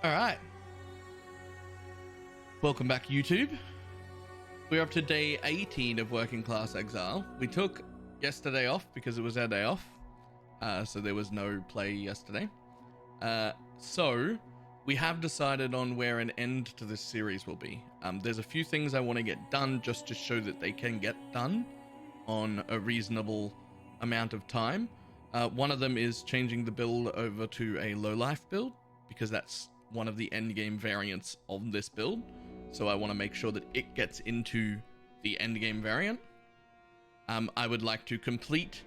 All right. Welcome back, YouTube. We're up to day 18 of Working Class Exile. We took yesterday off because it was our day off. So there was no play yesterday. So we have decided on where an end to this series will be. There's a few things I want to get done just to show that they can get done on a reasonable amount of time. One of them is changing the build over to a low life build, because that's one of the end game variants of this build. So I want to make sure that it gets into the end game variant. I would like to complete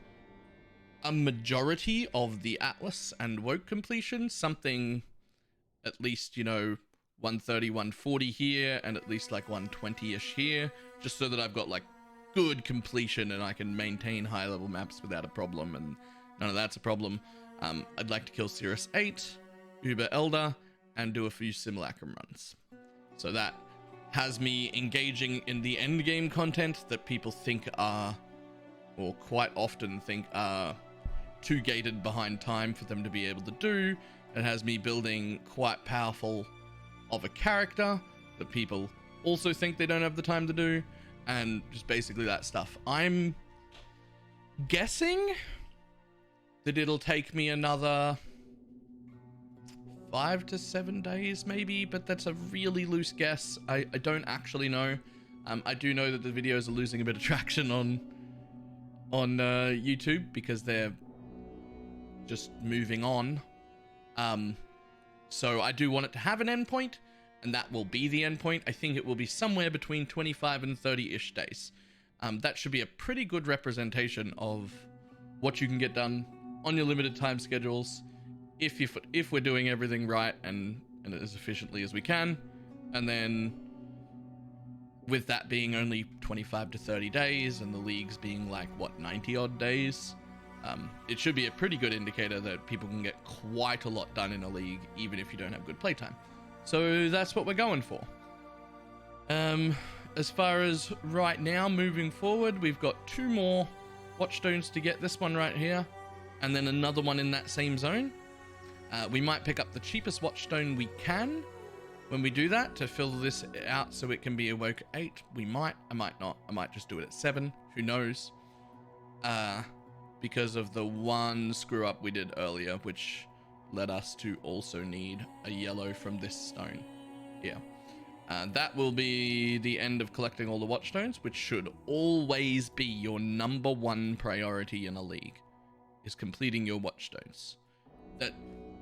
a majority of the Atlas and Woke completion, something at least, 130, 140 here, and at least like 120-ish here, just so that I've got like good completion and I can maintain high level maps without a problem, and none of that's a problem. I'd like to kill Sirus 8, Uber Elder, and do a few simulacrum runs. So that has me engaging in the end game content that people think are, or quite often think are, too gated behind time for them to be able to do. It has me building quite powerful of a character that people also think they don't have the time to do, and just basically that stuff. I'm guessing that it'll take me another 5 to 7 days maybe, but that's a really loose guess. I don't actually know. I do know that the videos are losing a bit of traction on YouTube because they're just moving on. So I do want it to have an endpoint, and that will be the endpoint. I think it will be somewhere between 25 and 30-ish days. That should be a pretty good representation of what you can get done on your limited time schedules, if we're doing everything right and as efficiently as we can. And then with that being only 25 to 30 days and the leagues being like 90 odd days, it should be a pretty good indicator that people can get quite a lot done in a league even if you don't have good playtime. So that's what we're going for. As far as right now, moving forward, we've got 2 more watchstones to get. This one right here, and then another one in that same zone. We might pick up the cheapest watchstone we can when we do that to fill this out so it can be awoke 8. We might, I might not, I might just do it at 7, who knows, because of the one screw up we did earlier, which led us to also need a yellow from this stone here. That will be the end of collecting all the watchstones, which should always be your number 1 priority in a league, is completing your watchstones. That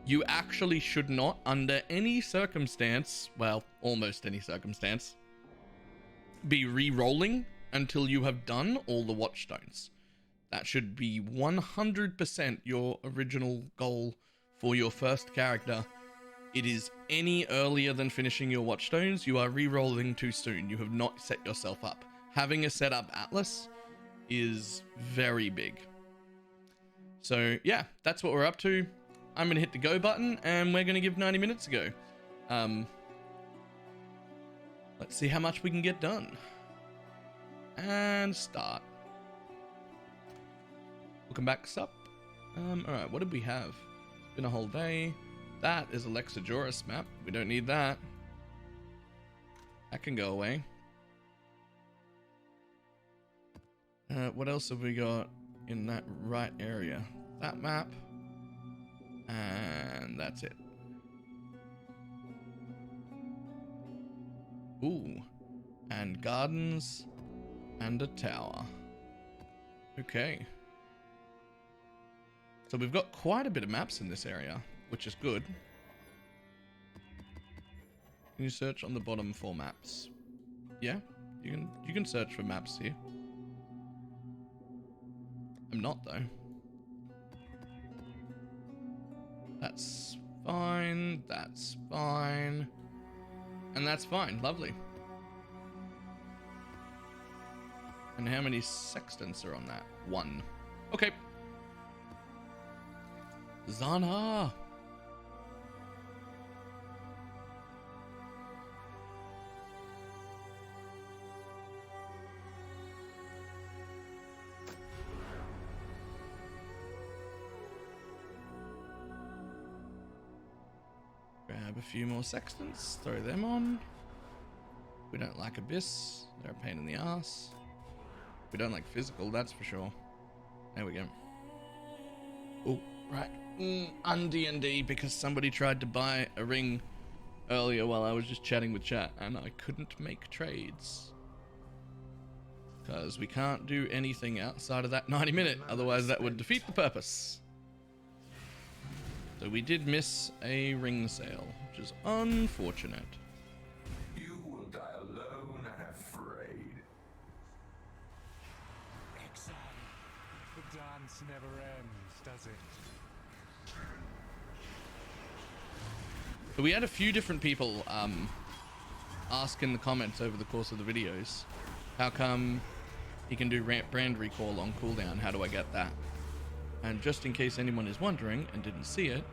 you actually should not, under any circumstance, well, almost any circumstance, be re-rolling until you have done all the watchstones. That should be 100% your original goal for your first character. It is any earlier than finishing your watchstones, you are re-rolling too soon. You have not set yourself up. Having a set up Atlas is very big. So yeah, that's what we're up to. I'm going to hit the go button and we're going to give 90 minutes a go. Let's see how much we can get done. And start. Welcome back, sup. Alright, what did we have? It's been a whole day. That is Alexa Joris map. We don't need that. That can go away. What else have we got in that right area? That map. And that's it. Ooh. And gardens. And a tower. Okay. So we've got quite a bit of maps in this area, which is good. Can you search on the bottom for maps? Yeah, you can search for maps here. I'm not though. That's fine, that's fine, and that's fine. Lovely. And how many sextants are on that? 1. Okay. Zana. Grab a few more sextants, throw them on. We don't like Abyss, they're a pain in the ass. We don't like physical, that's for sure. There we go. Oh, right. Un-D&D, because somebody tried to buy a ring earlier while I was just chatting with chat, and I couldn't make trades. Because we can't do anything outside of that 90-minute, otherwise that would defeat the purpose. So we did miss a ring sale, which is unfortunate. You will die alone and afraid. Exile. The dance never ends, does it? So we had a few different people ask in the comments over the course of the videos, how come he can do brand recall on cooldown? How do I get that? And just in case anyone is wondering and didn't see it,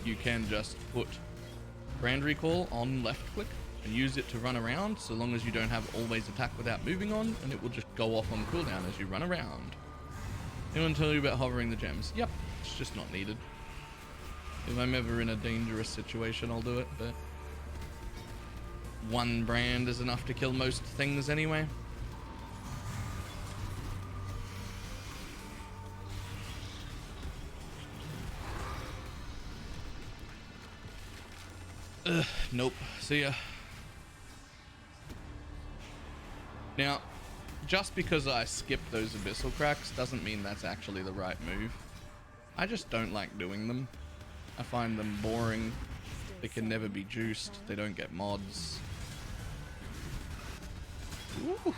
you can just put brand recall on left click and use it to run around, so long as you don't have always attack without moving on, and it will just go off on cooldown as you run around. Anyone tell you about hovering the gems? Yep, it's just not needed. If I'm ever in a dangerous situation, I'll do it, but one brand is enough to kill most things anyway. Nope. See ya. Now, just because I skip those abyssal cracks doesn't mean that's actually the right move. I just don't like doing them. I find them boring. They can never be juiced. They don't get mods. Ooh.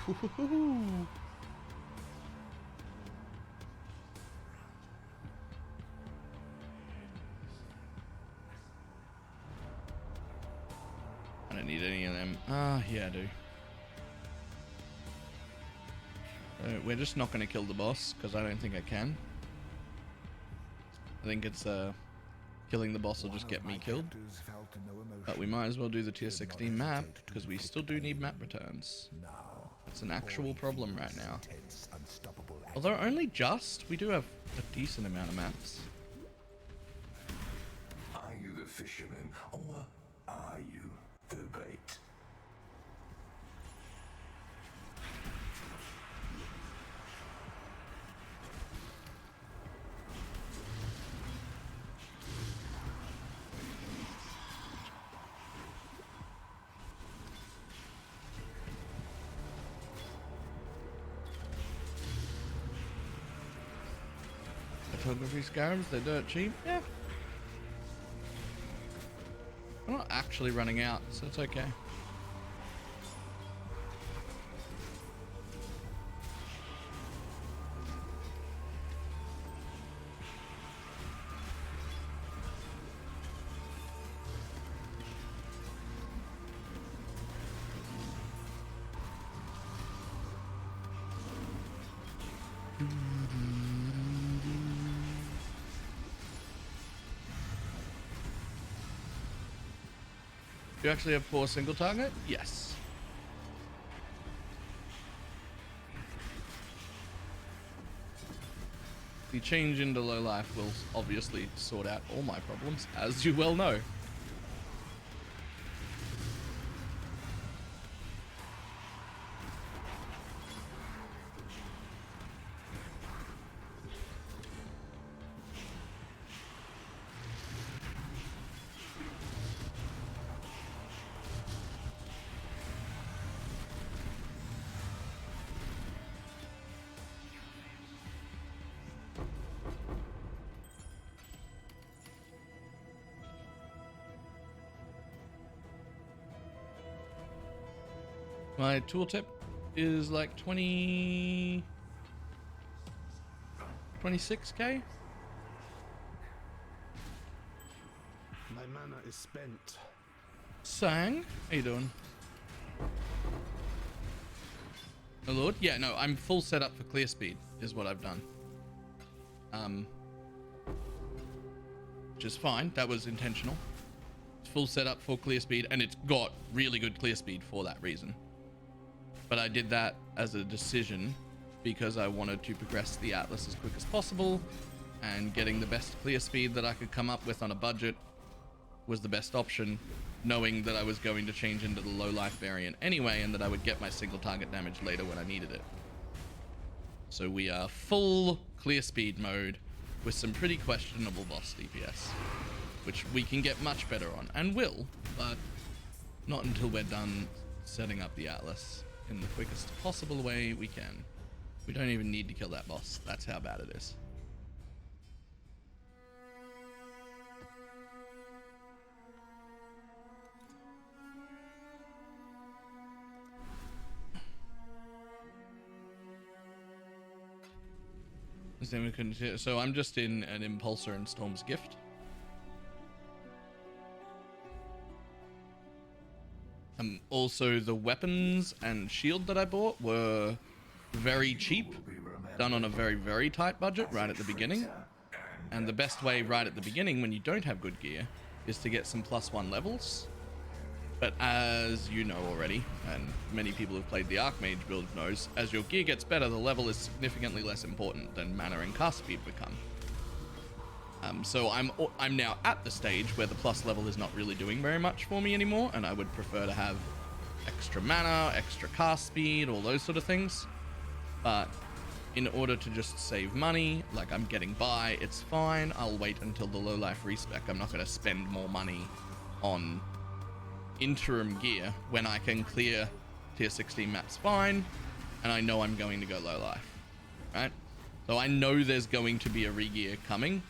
I don't need any of them. Ah, yeah, I do. We're just not going to kill the boss, because I don't think I can. I think it's killing the boss will just get me killed. But we might as well do the tier 16 map, because we still do need map returns. It's an actual problem right now. Although only just, we do have a decent amount of maps. Are you the fisherman, or are you the bait? Photography scarabs, they're dirt cheap. Yeah. I'm not actually running out, so it's okay. Do you actually have 4 single target? Yes. The change into low life will obviously sort out all my problems, as you well know. My tooltip is like 26k. My mana is spent. Sang, how you doing? Oh Lord, yeah, no, I'm full set up for clear speed is what I've done. Which is fine. That was intentional. It's full setup for clear speed, and it's got really good clear speed for that reason. But I did that as a decision because I wanted to progress the Atlas as quick as possible, and getting the best clear speed that I could come up with on a budget was the best option, knowing that I was going to change into the low life variant anyway, and that I would get my single target damage later when I needed it. So we are full clear speed mode with some pretty questionable boss DPS, which we can get much better on, and will, but not until we're done setting up the Atlas in the quickest possible way we can. We don't even need to kill that boss. That's how bad it is. So I'm just in an Impulsor and Storm's Gift. Also, the weapons and shield that I bought were very cheap, done on a very, very tight budget right at the beginning. And the best way right at the beginning when you don't have good gear is to get some +1 levels. But as you know already, and many people who've played the Archmage build knows, as your gear gets better, the level is significantly less important than mana and cast speed become. So I'm now at the stage where the plus level is not really doing very much for me anymore, and I would prefer to have extra mana, extra cast speed, all those sort of things. But in order to just save money, like I'm getting by, it's fine. I'll wait until the low life respec. I'm not going to spend more money on interim gear when I can clear tier 16 maps fine, and I know I'm going to go low life, right? So I know there's going to be a regear coming.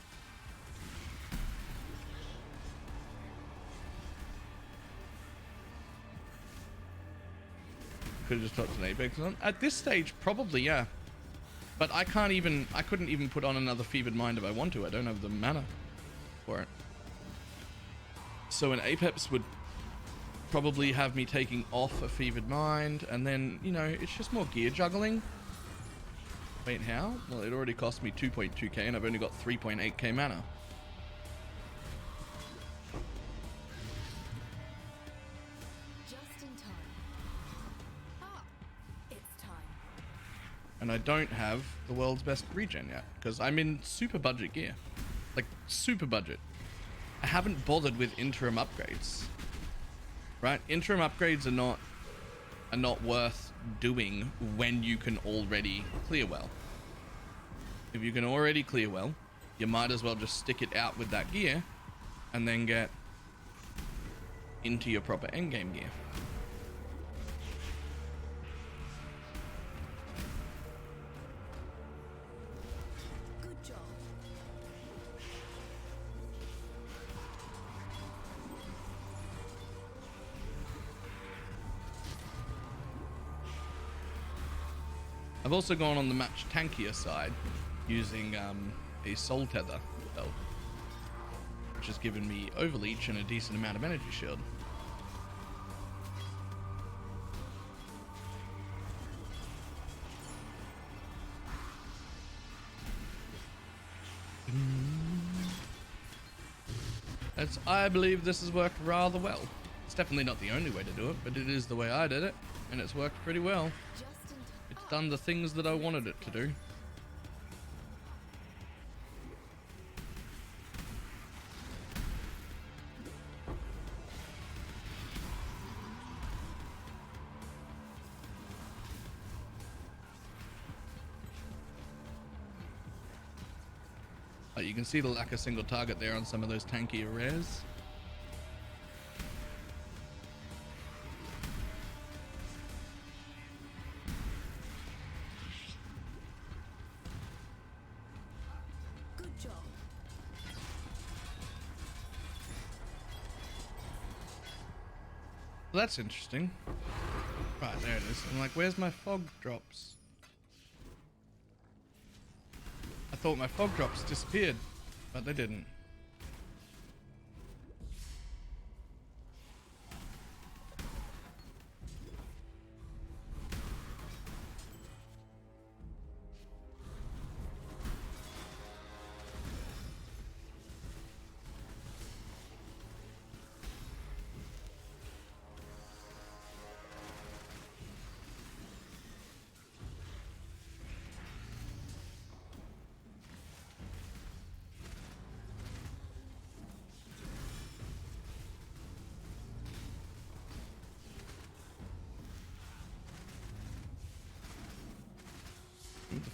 Could have just talked to an Apex on. At this stage, probably, yeah. But I couldn't even put on another Fevered Mind if I want to. I don't have the mana for it. So an Apex would probably have me taking off a Fevered Mind, and then, you know, it's just more gear juggling. Wait, how? Well, it already cost me 2.2k and I've only got 3.8k mana. Just in time. Ah, it's time. And I don't have the world's best regen yet, because I'm in super budget gear. Like, super budget. I haven't bothered with interim upgrades. Right? Interim upgrades are not worth doing when you can already clear well. If you can already clear well, you might as well just stick it out with that gear and then get into your proper endgame gear. Good job. I've also gone on the much tankier side using a Soul Tether belt, which has given me overleach and a decent amount of energy shield. I believe this has worked rather well. It's definitely not the only way to do it, but it is the way I did it, and it's worked pretty well. Just in time. It's done the things that I wanted it to do. You can see the lack of single target there on some of those tankier rares. Good job. Well, that's interesting. Right, there it is. I'm like, where's my fog drops? I thought my fog drops disappeared, but they didn't.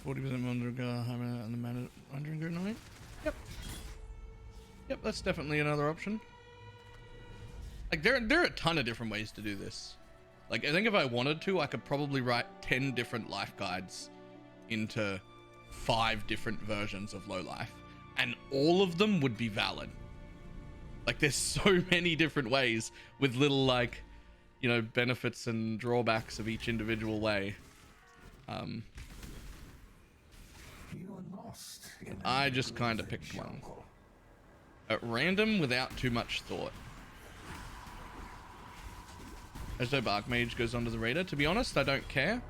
40% more to go and the mana 109. Yep. Yep, that's definitely another option. Like there are a ton of different ways to do this. Like I think if I wanted to, I could probably write 10 different life guides into 5 different versions of low life, and all of them would be valid. Like there's so many different ways with little, like, you know, benefits and drawbacks of each individual way. You are lost in I just kind of picked one at random without too much thought. As though BalorMage goes onto the radar. To be honest, I don't care.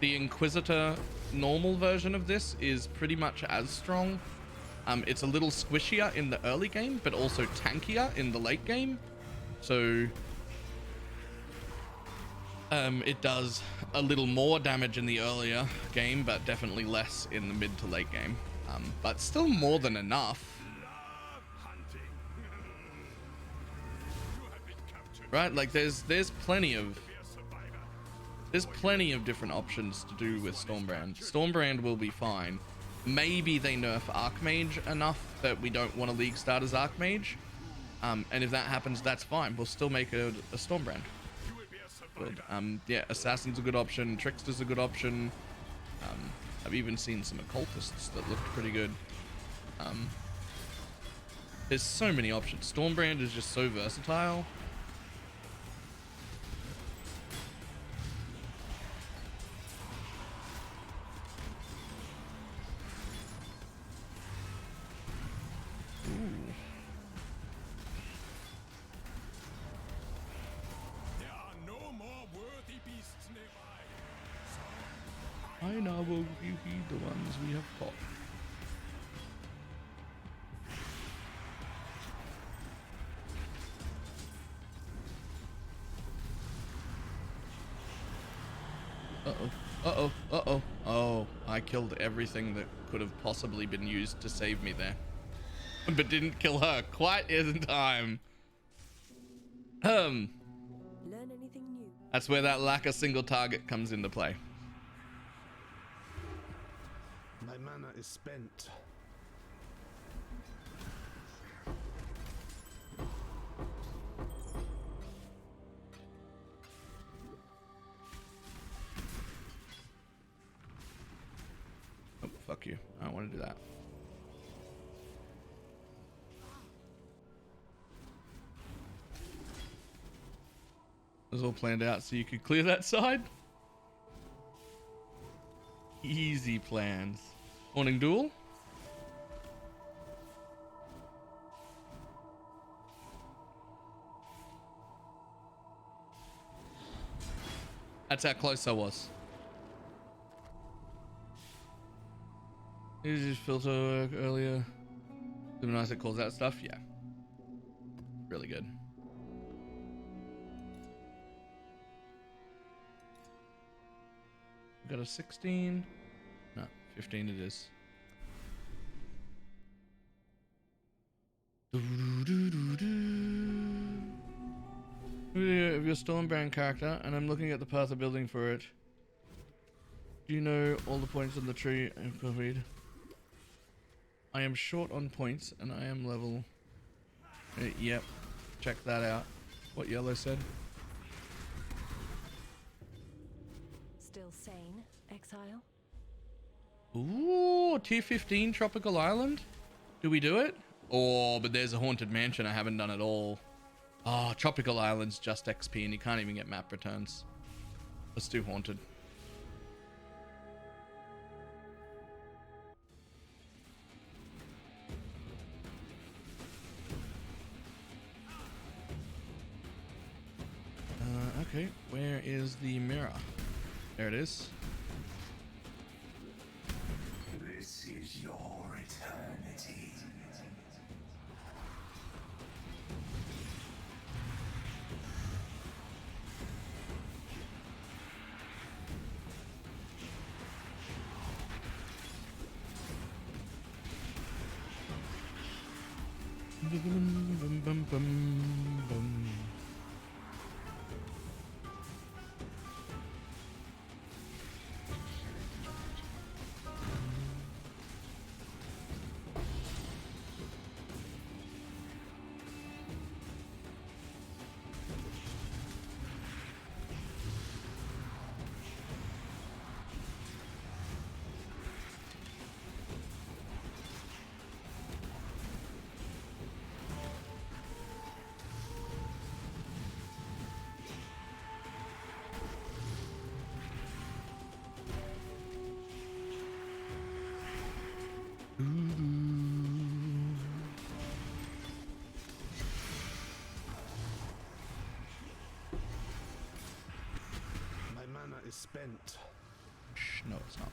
The Inquisitor normal version of this is pretty much as strong. It's a little squishier in the early game, but also tankier in the late game. So it does a little more damage in the earlier game, but definitely less in the mid to late game. But still more than enough. Right? Like there's plenty of different options to do with Stormbrand. Stormbrand will be fine. Maybe they nerf Archmage enough that we don't want to league start as Archmage. And if that happens, that's fine. We'll still make a Stormbrand. Good. Yeah, Assassin's a good option. Trickster's a good option. I've even seen some Occultists that looked pretty good. There's so many options. Stormbrand is just so versatile. I now will give you the ones we have caught. Uh-oh. Oh, I killed everything that could have possibly been used to save me there. But didn't kill her quite in time. Learn anything new? That's where that lack of single target comes into play. My mana is spent. Oh, fuck you. I don't want to do that. It was all planned out so you could clear that side. Easy plans. Morning duel. That's how close I was. Did you just filter work earlier? Super nice it calls out stuff. Yeah. Really good. Got a 16. No, 15 it is. Of your Stormbrand character, and I'm looking at the path of building for it. Do you know all the points on the tree I've copied? I am short on points, and I am level. Yep, check that out. What Yellow said. Still sane, Exile? Ooh, tier 15 Tropical Island. Do we do it? Oh, but there's a Haunted Mansion I haven't done at all. Oh, Tropical Island's just XP and you can't even get map returns. Let's do Haunted. Okay, where is the mirror? There it is. This is your eternity. Bum, bum, bum, bum. is spent. Shh, no, it's not.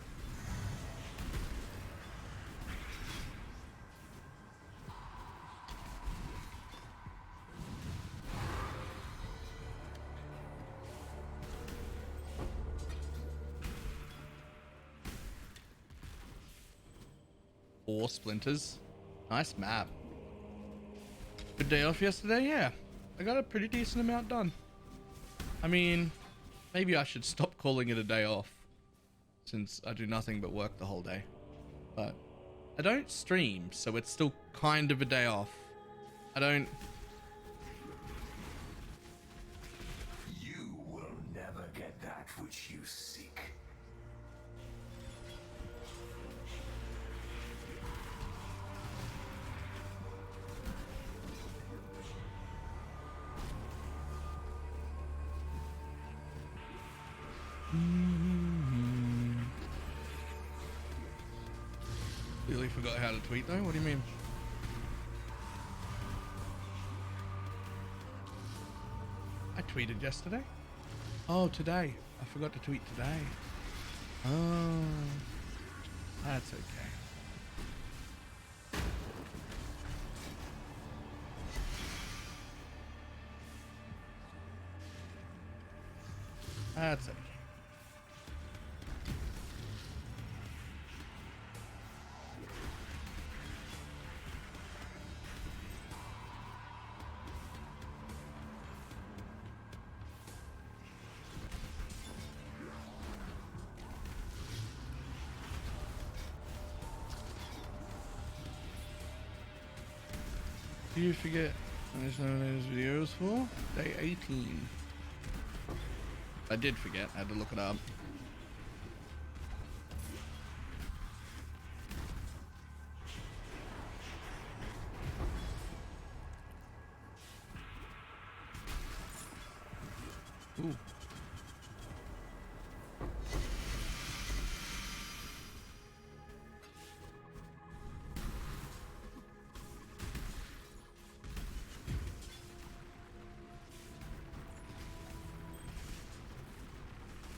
Four splinters. Nice map. Good day off yesterday? Yeah. I got a pretty decent amount done. I mean, maybe I should stop calling it a day off, since I do nothing but work the whole day. But I don't stream, so it's still kind of a day off. I don't... You will never get that which you seek. Really forgot how to tweet though? What do you mean? I tweeted yesterday. Oh, today. I forgot to tweet today. Oh, that's okay. That's okay. Do you forget there's no those videos for? Day 18. I did forget, I had to look it up. Ooh.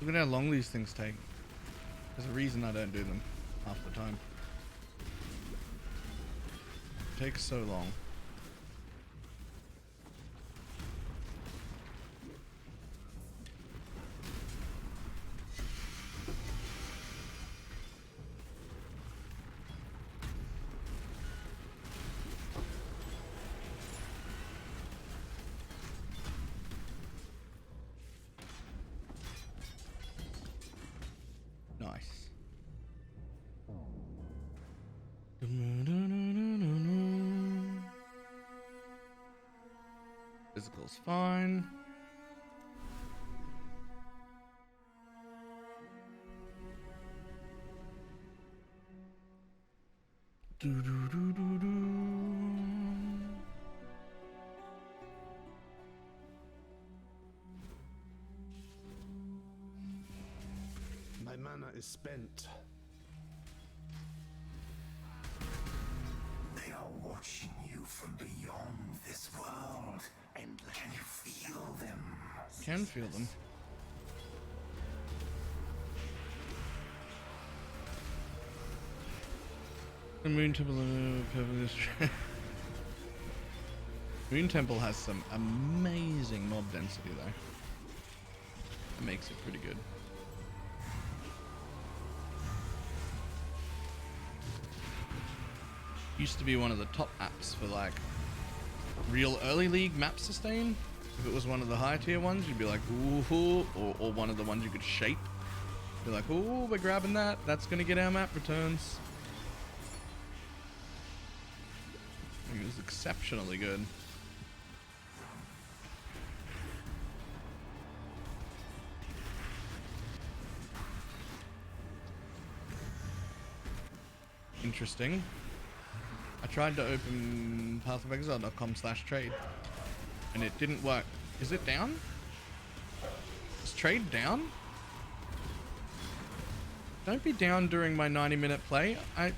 Look at how long these things take. There's a reason I don't do them half the time. It takes so long. Nice. Physical's fine. Do do do do do. My mana is spent. They are watching you from beyond this world, and can you feel them? Can feel them. The Moon Temple Moon Temple has some amazing mob density though. That makes it pretty good. Used to be one of the top apps for like real early league map sustain. If it was one of the high tier ones, you'd be like, ooh, or one of the ones you could shape. Be like, ooh, we're grabbing that. That's gonna get our map returns. It was exceptionally good. Interesting. I tried to open pathofexile.com/trade and it didn't work. Is it down? Is trade down? Don't be down during my 90-minute play. I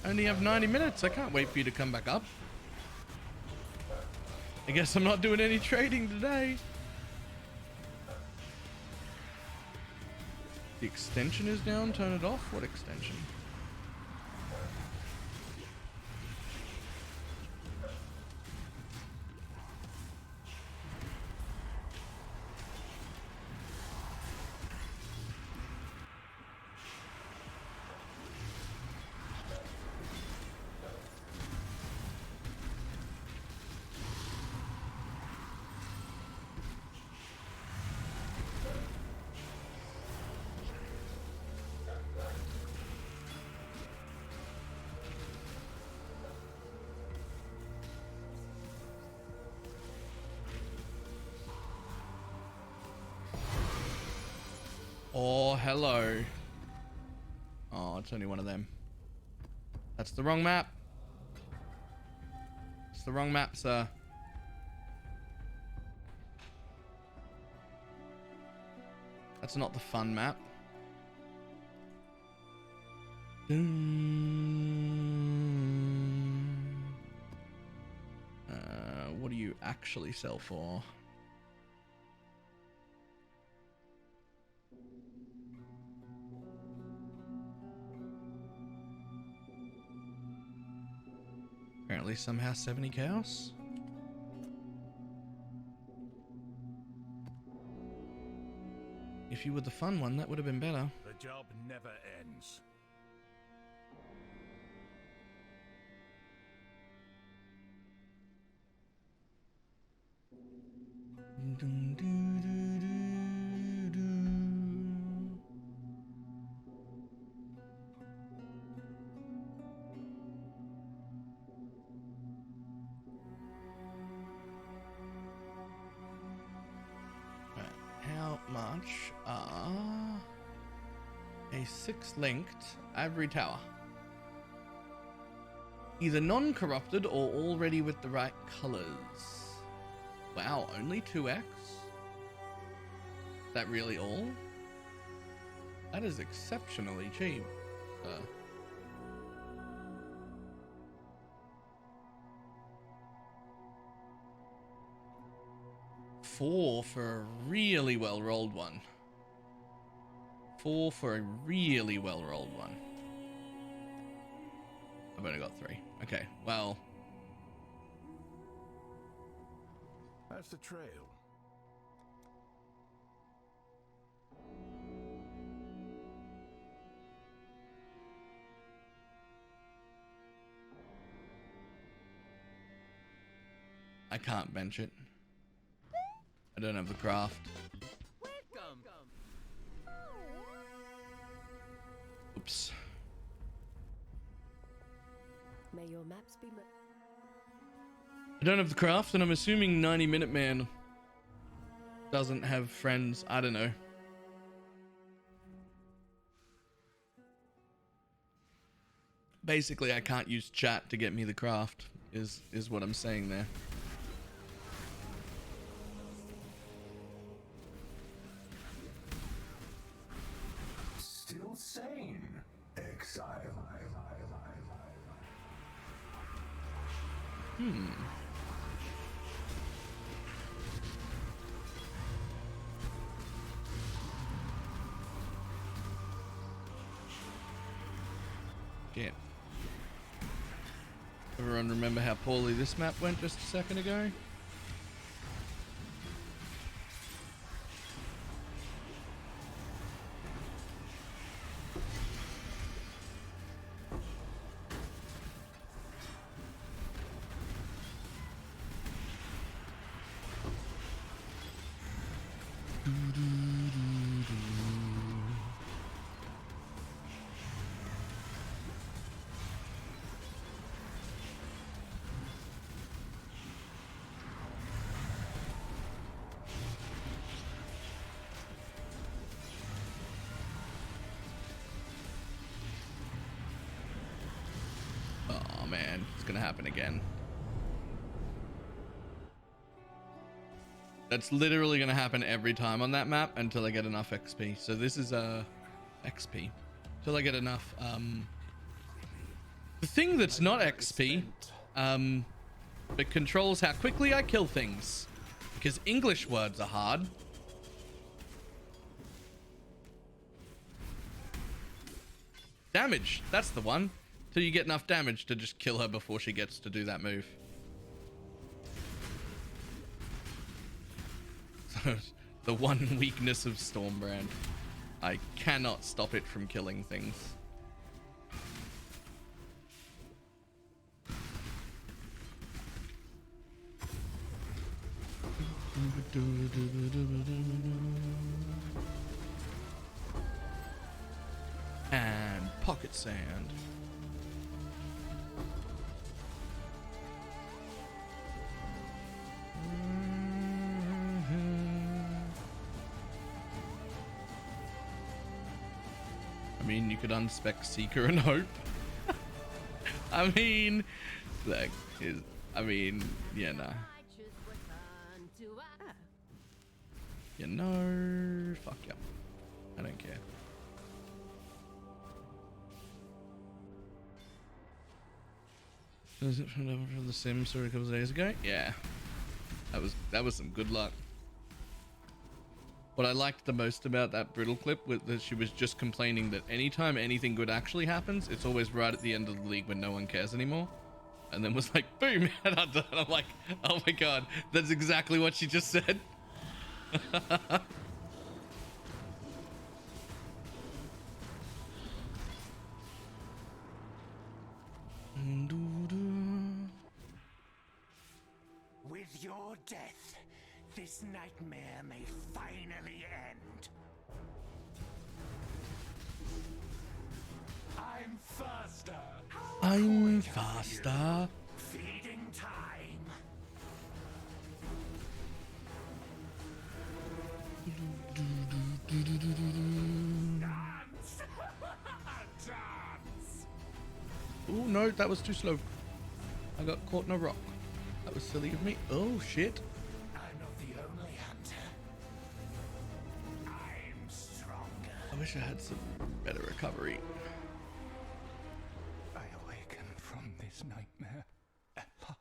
only have 90 minutes. I can't wait for you to come back up. I guess I'm not doing any trading today. The extension is down. Turn it off. What extension? Oh, hello. Oh, it's only one of them. That's the wrong map. It's the wrong map, sir. That's not the fun map. What do you actually sell for? Apparently somehow 70 chaos. If you were the fun one, that would have been better. The job never ends. How much are a 6-linked ivory tower? Either non-corrupted or already with the right colors. Wow, only 2x? Is that really all? That is exceptionally cheap. 4 for a really well rolled one. 4 for a really well rolled one. I've only got 3. Okay, well. That's the trail. I can't bench it. I don't have the craft. Oops. May your maps be I don't have the craft, and I'm assuming 90-Minute Man doesn't have friends. I don't know. Basically, I can't use chat to get me the craft, is what I'm saying there. Still sane. Exile. Shit. Everyone remember how poorly this map went just a second ago? Man, it's gonna happen again. That's literally gonna happen every time on that map until I get enough XP. So this is XP till I get enough. The thing that's not XP, but controls how quickly I kill things, because English words are hard. Damage. That's the one. Till you get enough damage to just kill her before she gets to do that move. So, the one weakness of Stormbrand. I cannot stop it from killing things. And pocket sand. I mean, you could unspec Seeker and Hope. I mean, like, yeah, nah. You know, fuck yeah. I don't care. Was it from The Sims a couple of days ago? Yeah. That was some good luck. What I liked the most about that Brittle clip was that she was just complaining that anytime anything good actually happens, it's always right at the end of the league when no one cares anymore. And then was like, boom, and I'm done. I'm like, oh my god, that's exactly what she just said. With your death, this nightmare may finally end. I'm faster. I'm faster. Feeding time. Dance. Dance. Oh no, that was too slow. I got caught in a rock. That was silly of me. Oh shit. I'm not the only hunter. I'm stronger. I wish I had some better recovery. I awaken from this nightmare at last.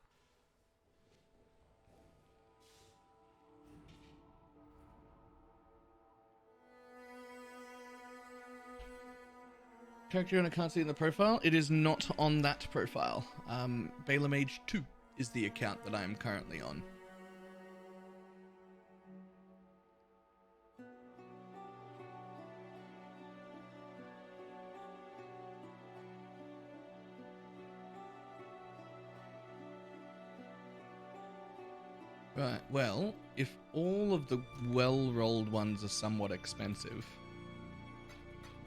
Character and I can't see in the profile. It is not on that profile. BalorMage 2 is the account that I am currently on. Right, well, if all of the well-rolled ones are somewhat expensive,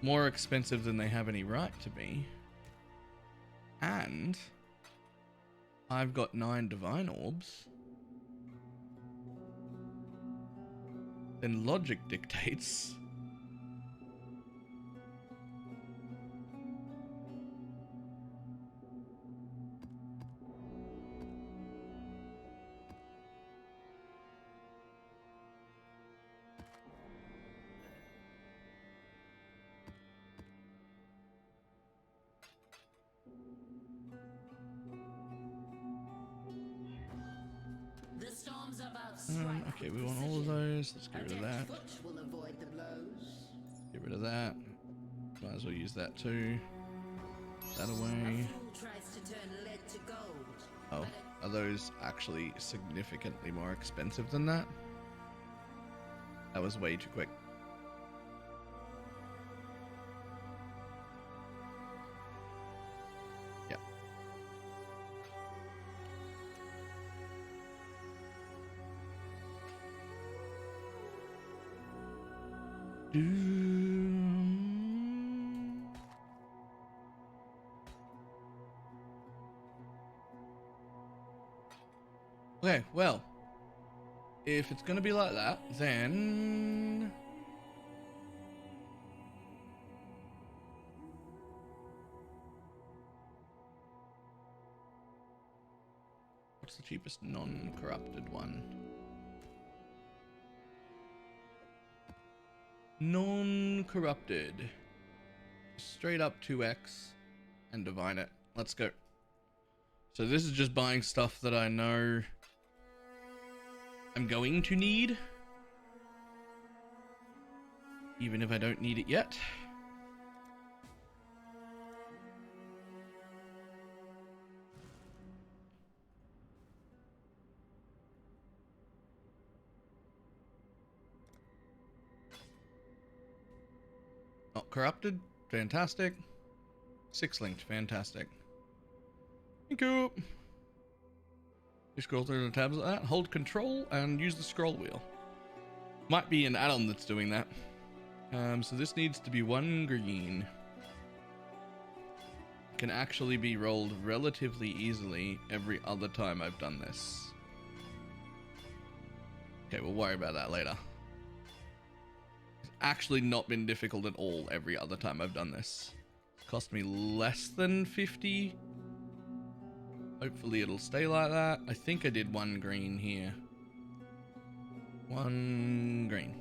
more expensive than they have any right to be, and I've got 9 divine orbs, then logic dictates The storm's about to strike. okay, we want all of those. Let's get rid of that. Foot will avoid the blows. Get rid of that. Might as well use that too. That A away. fool tries to turn lead to gold. Oh, are those actually significantly more expensive than that? That was way too quick. Yeah. Okay, well, if it's gonna be like that, then what's the cheapest non-corrupted one? Non-corrupted. Straight up 2x and divine it. Let's go. So this is just buying stuff that I know I'm going to need, even if I don't need it yet. Not corrupted. Fantastic. 6 linked. Fantastic. Thank you. You scroll through the tabs like that. Hold control and use the scroll wheel. Might be an add-on that's doing that. So this needs to be 1 green. Can actually be rolled relatively easily every other time I've done this. Okay, we'll worry about that later. It's actually not been difficult at all every other time I've done this. It's cost me less than 50. Hopefully it'll stay like that. I think I did 1 green here. 1 green.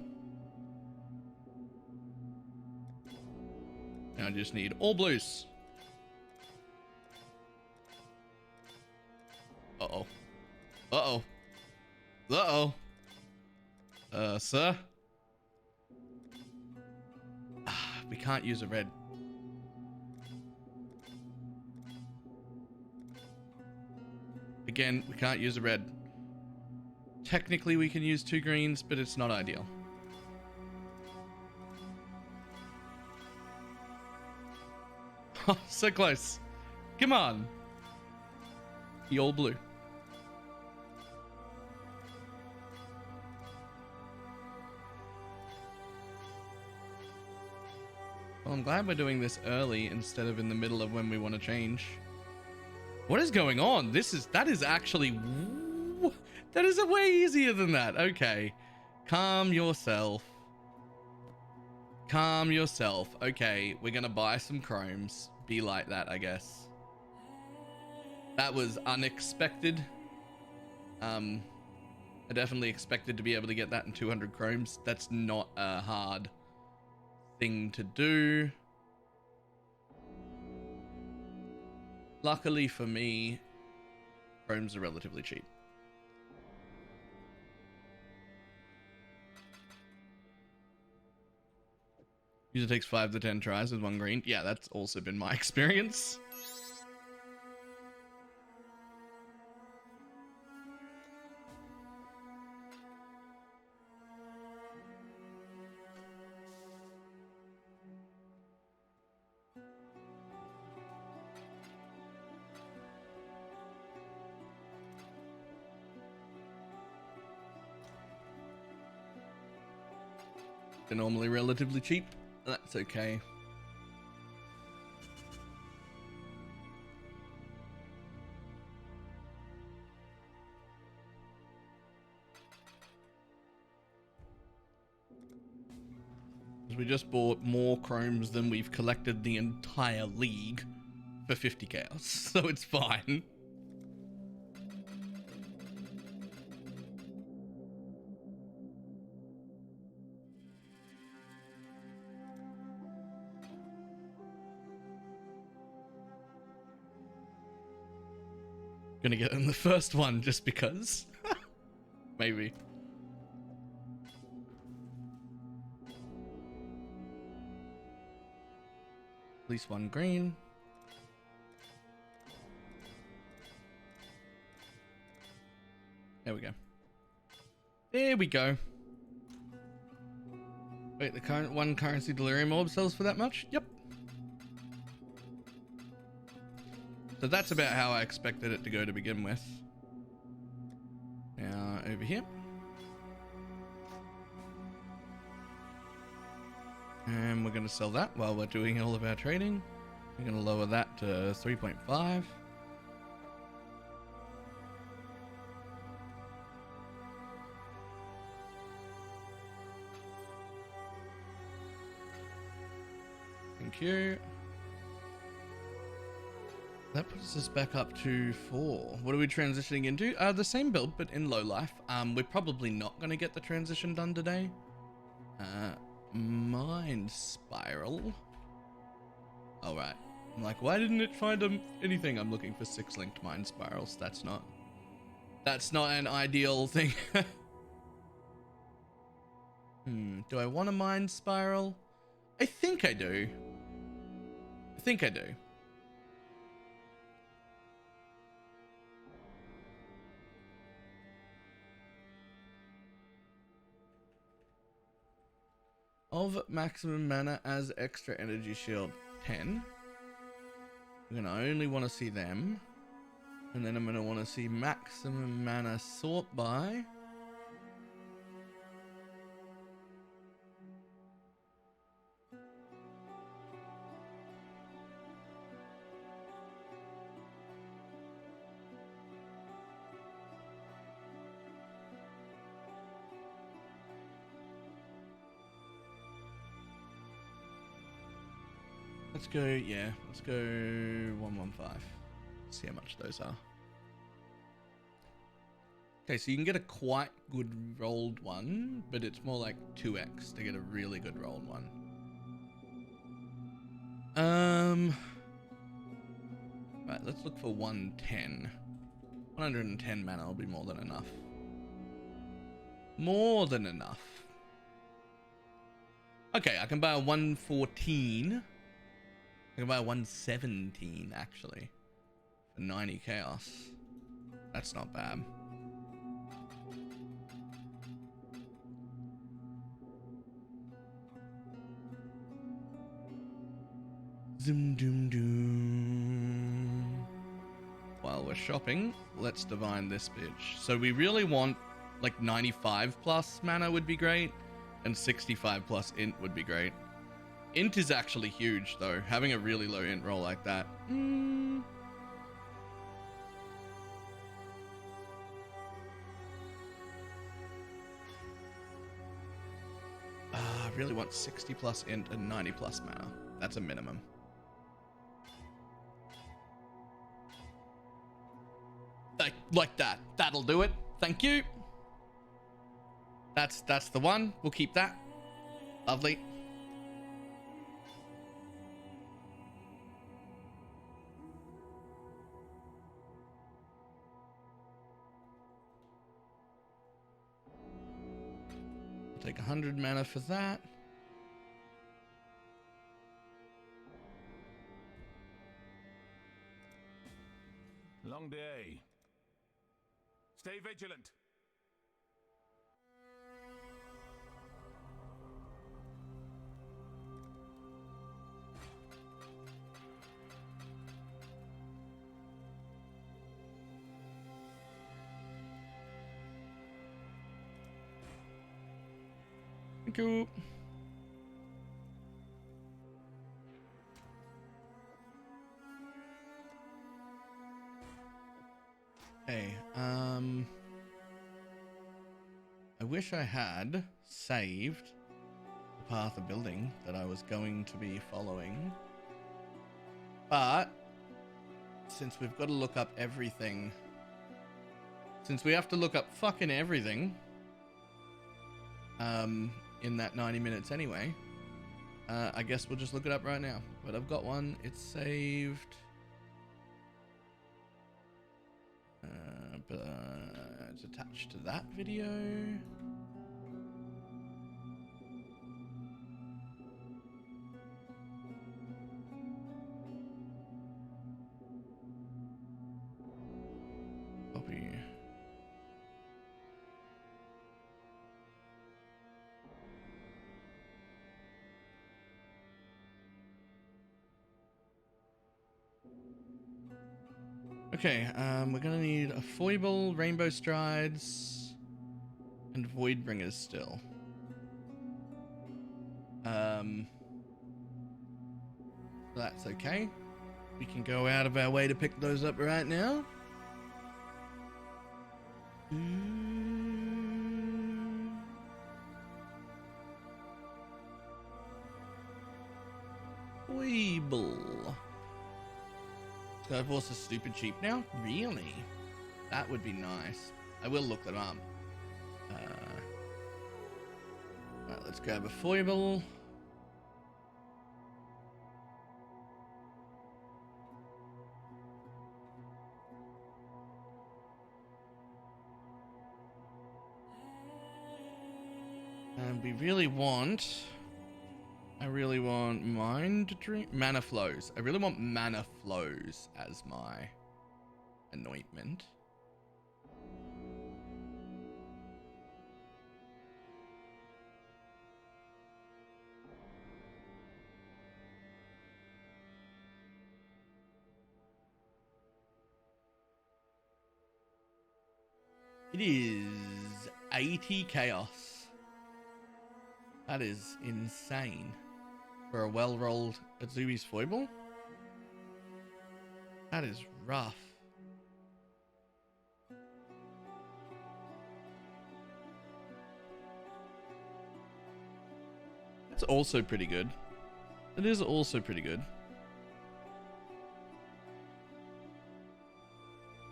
Now I just need all blues. Uh-oh. Uh-oh. Uh-oh. Sir? We can't use a red. Again, we can't use a red. Technically, we can use 2 greens, but it's not ideal. So close. Come on. The old blue. Well, I'm glad we're doing this early instead of in the middle of when we want to change. What is going on? That is actually, that is way easier than that. Okay. Calm yourself. Calm yourself. Okay, we're gonna buy some chromes. Be like that, I guess. That was unexpected. I definitely expected to be able to get that in 200 chromes. That's not a hard thing to do. Luckily for me, chromes are relatively cheap. Usually takes 5 to 10 tries with 1 green. Yeah, that's also been my experience. They're normally relatively cheap. That's okay. We just bought more chromes than we've collected the entire league for 50 chaos, so it's fine. Gonna get in the first one just because. Maybe. At least 1 green. There we go. There we go. Wait, the current 1 currency delirium orb sells for that much? Yep. So that's about how I expected it to go to begin with. Now, over here. And we're going to sell that while we're doing all of our trading. We're going to lower that to 3.5. Thank you. That puts us back up to 4. What are we transitioning into? The same build, but in low life. We're probably not going to get the transition done today. Mind Spiral. All right. I'm like, why didn't it find anything? I'm looking for 6 linked Mind Spirals. That's not an ideal thing. Do I want a Mind Spiral? I think I do. I think I do. of maximum mana as extra energy shield 10. I'm gonna only want to see them, and then I'm gonna want to see maximum mana sort by. Let's go, yeah, let's go 115. See how much those are. Okay, so you can get a quite good rolled one, but it's more like 2x to get a really good rolled one. Right, let's look for 110. 110 mana will be more than enough. More than enough. Okay, I can buy a 114. I can buy a 117 actually for 90 chaos. That's not bad. Zoom doom doom. While we're shopping, let's divine this bitch. So we really want like 95 plus mana would be great, and 65 plus int would be great. Int is actually huge though, having a really low int roll like that. I really want 60 plus int and 90 plus mana. That's a minimum. Like that. That'll do it. Thank you. That's the one. We'll keep that. Lovely. I'll take 100 mana for that. Long day. Stay vigilant. Thank you. Hey, I wish I had saved the path of building that I was going to be following, but since we've got to look up everything, since we have to look up fucking everything, in that 90 minutes anyway, I guess we'll just look it up right now. But I've got one, it's saved. But it's attached to that video. Copy. Okay, we're gonna need a foible, rainbow strides, and voidbringers still. That's okay. We can go out of our way to pick those up right now. Foible. Skyforce is stupid cheap now? Really? That would be nice. I will look them up. Right, let's grab a foible. And we really want... I really want Mind Dream... Mana Flows. I really want Mana Flows as my anointment. It is 80 chaos. That is insane. For a well-rolled Azubi's foible? That is rough. It's also pretty good. It is also pretty good.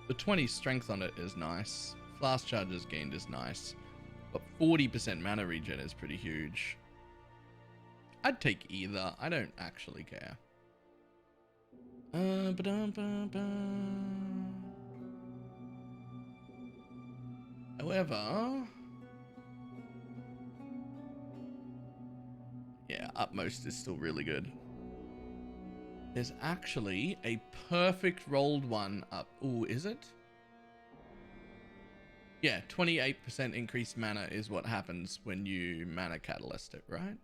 The 20 strength on it is nice. Flask charges gained is nice. But 40% mana regen is pretty huge. I'd take either. I don't actually care. However, yeah, Utmost is still really good. There's actually a perfect rolled one up. Ooh, is it? Yeah, 28% increased mana is what happens when you mana catalyst it, right?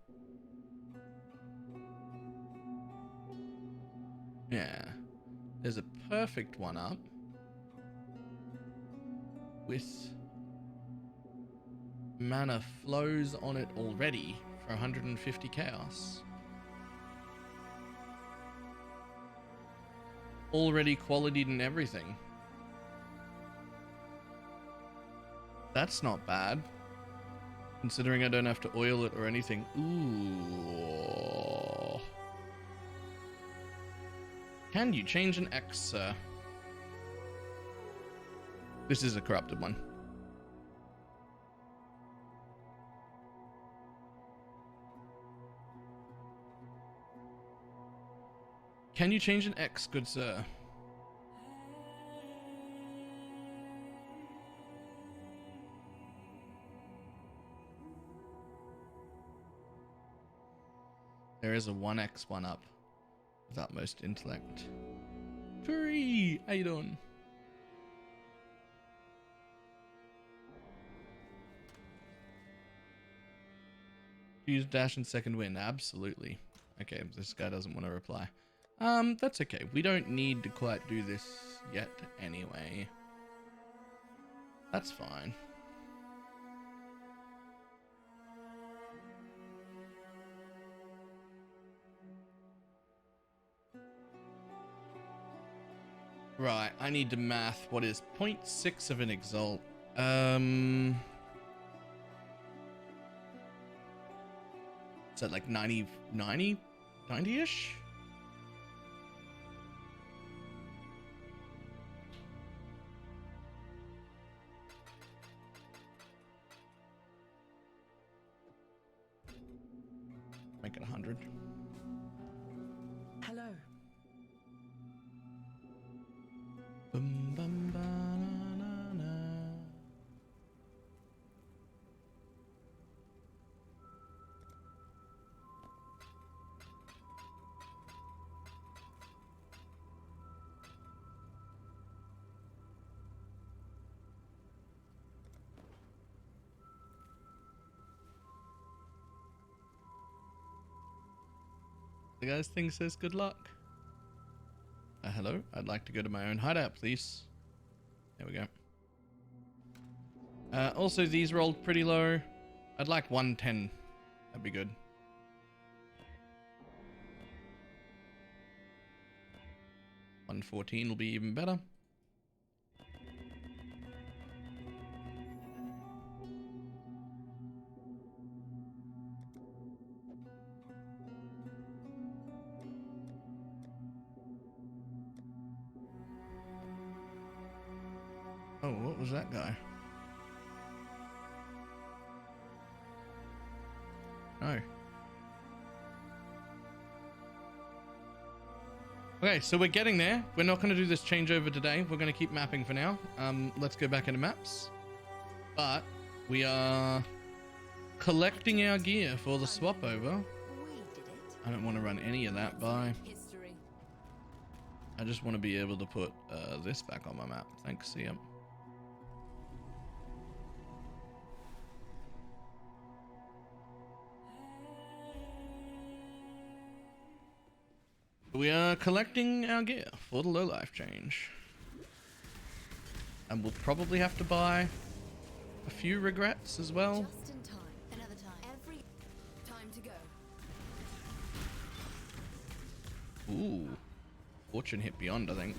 Yeah. There's a perfect one up with mana flows on it already for 150 chaos. Already qualityed and everything. That's not bad. Considering I don't have to oil it or anything. Ooh. Can you change an X, sir? This is a corrupted one. Can you change an X, good sir? There is a 1x 1 up with utmost intellect. Free Aidon. Use dash and second win. Absolutely. Okay, this guy doesn't want to reply. That's okay. We don't need to quite do this yet anyway. That's fine. Right, I need to math what is 0.6 of an exalt. Is that like 90-ish? Make it 100. Hello. Bum, bum, ba, na, na, na. The guy's thing says good luck. Hello, I'd like to go to my own hideout, please. There we go. Also, these rolled pretty low. I'd like 110. That'd be good. $114 will be even better. Oh, what was that guy? No. Okay, so we're getting there. We're not going to do this changeover today. We're going to keep mapping for now. Let's go back into maps. But we are collecting our gear for the swap over. We did it. I don't want to run any of that by. History. I just want to be able to put this back on my map. Thanks, CM. We are collecting our gear for the low life change. And we'll probably have to buy a few regrets as well. Just in time. Another time. Every time to go. Ooh, fortune hit beyond, I think.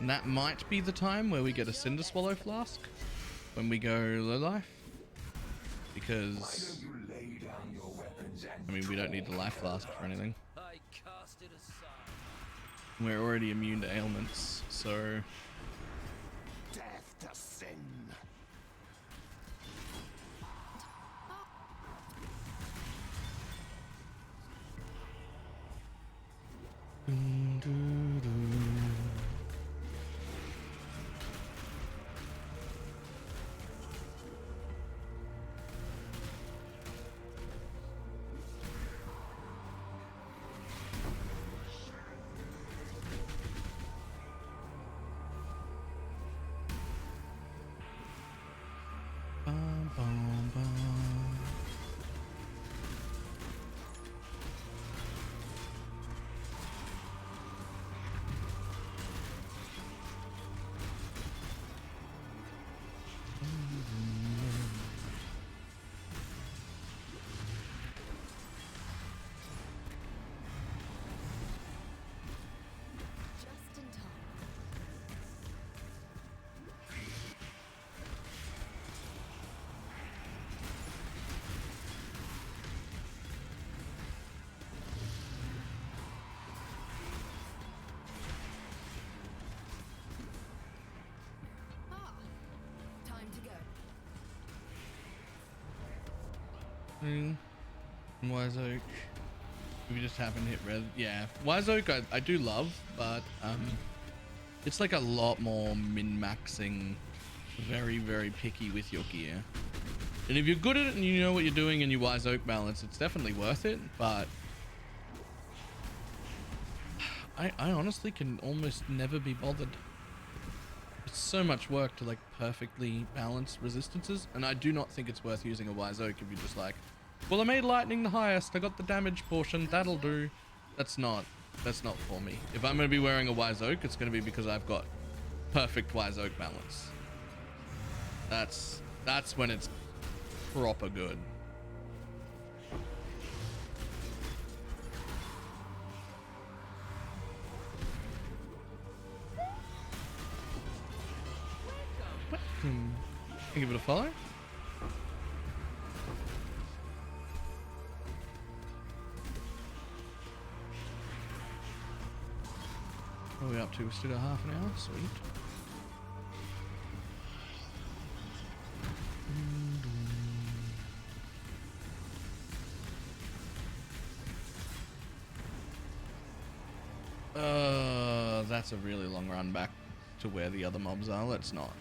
And that might be the time where we get a Cinder Swallow flask when we go low life, because You lay down your weapons and I mean we don't need the life flask for anything. I cast it aside. We're already immune to ailments, so death to sin. bum, bum, bum. Just in time. Time to go. Wise Oak. We just haven't hit red. Yeah, Wise Oak I do love, but it's like a lot more min-maxing, very, very picky with your gear. And if you're good at it and you know what you're doing and you Wise Oak balance, it's definitely worth it, but I honestly can almost never be bothered. It's so much work to like perfectly balance resistances, and I do not think it's worth using a Wise Oak if you're just like, well, I made lightning the highest, I got the damage portion, that'll do. That's not for me. If I'm going to be wearing a Wise Oak, it's going to be because I've got perfect Wise Oak balance. That's when it's proper good. Give it a follow. What are we up to? We still got half an hour. Sweet. That's a really long run back to where the other mobs are. Let's not.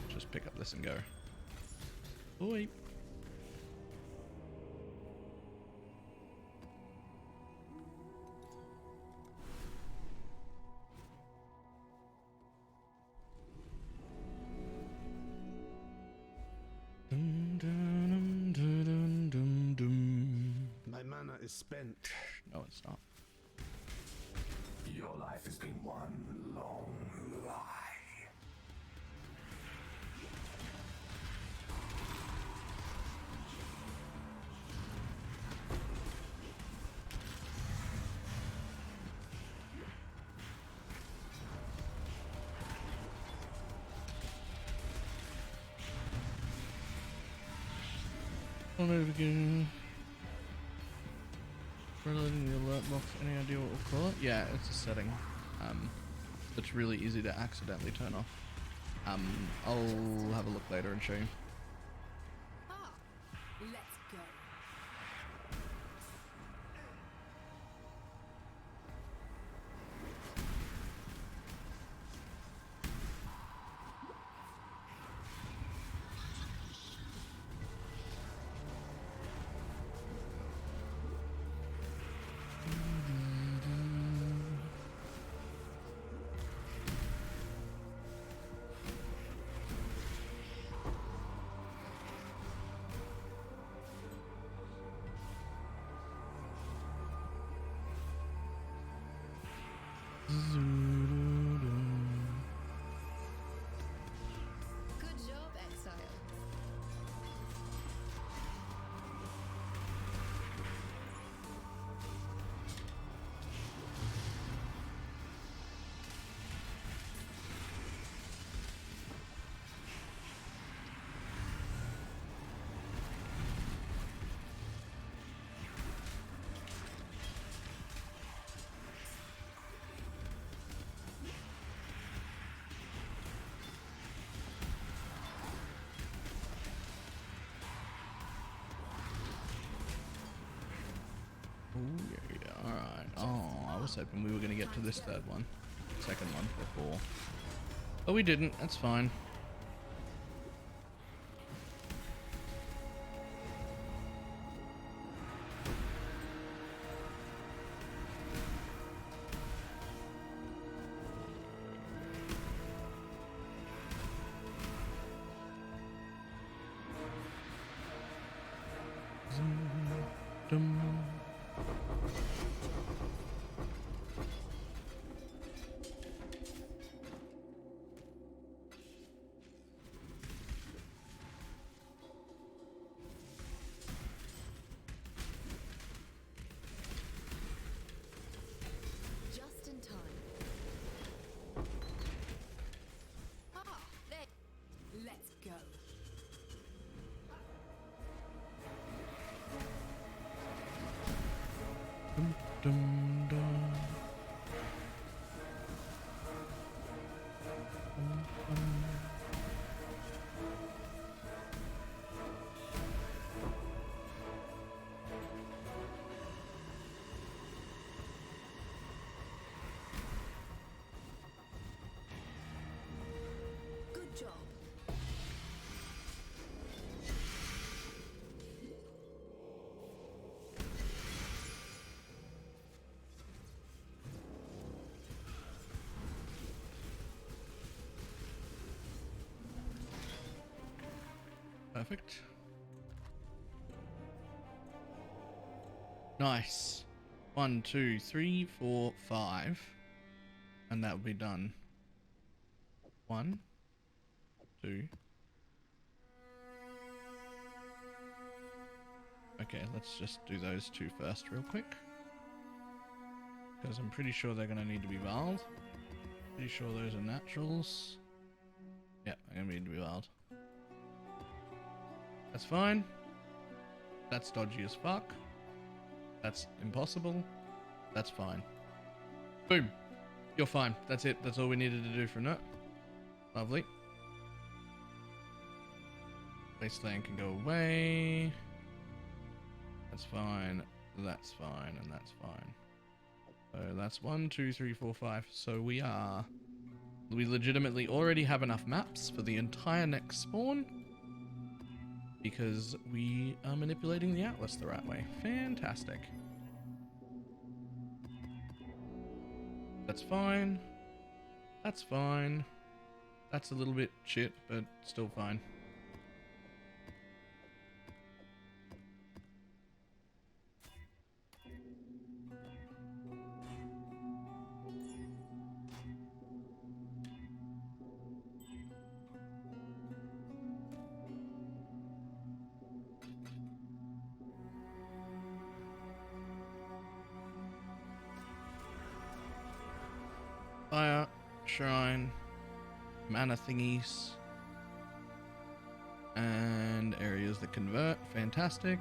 Just pick up this and go. Oi. My mana is spent. No, it's not. Your life has been one long lie. On over again. Reloading the alert box. Any idea what we'll call it? Yeah, it's a setting. That's really easy to accidentally turn off. I'll have a look later and show you. Let's go. was hoping we were going to get to this third one, second one before. But we didn't, that's fine. Just in time. Ah, there. Let's go. Dum, dum, dum. Dum, dum. Good job. Perfect. Nice. 1, 2, 3, 4, 5. And that will be done. 1, 2. Okay, let's just do those two first real quick. Because I'm pretty sure they're going to need to be valed. Pretty sure those are naturals. Yeah, they're going to need to be valed. That's fine. That's dodgy as fuck. That's impossible. That's fine. Boom. You're fine. That's it. That's all we needed to do from that. Lovely. Wasteland can go away. That's fine. That's fine. And that's fine. So that's 1, 2, 3, 4, 5. So we legitimately already have enough maps for the entire next spawn. Because we are manipulating the Atlas the right way. Fantastic. That's fine. That's fine. That's a little bit shit, but still fine. Fire, shrine, mana thingies, and areas that convert. Fantastic.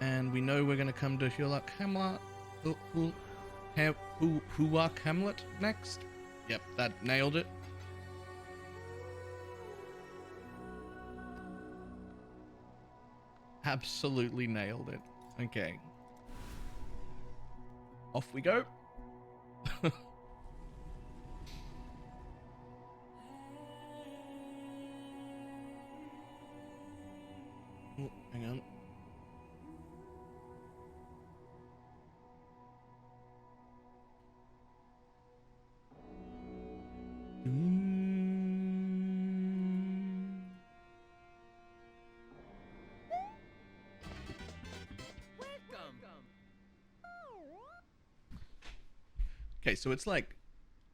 And we know we're going to come to Huak Hamlet. Huak Hamlet next. Yep, that nailed it. Absolutely nailed it. Okay. Off we go. Oh, hang on. Okay, so it's like,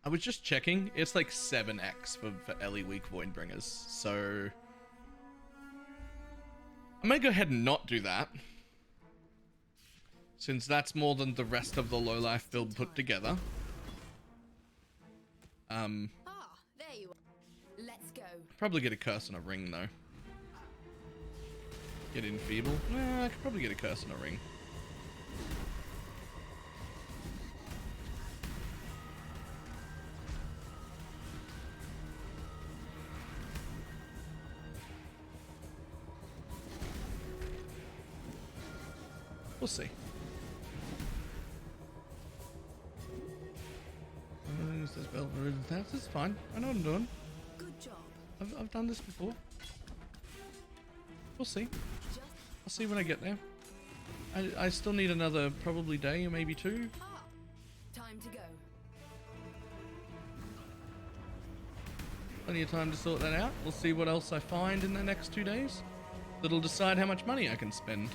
I was just checking, it's like 7x for Ellie Weak Voidbringers, so I'm gonna go ahead and not do that, since that's more than the rest of the low life build put together. Ah, there you are. Let's go. Probably get a curse and a ring though. Get enfeeble? Nah, I could probably get a curse and a ring. We'll see. Cast a spell for resistance. This is fine. I know what I'm doing. Good job. I've done this before. We'll see. Just I'll see when I get there. I still need another probably day or maybe two. time to go. Plenty of time to sort that out. We'll see what else I find in the next 2 days. That'll decide how much money I can spend.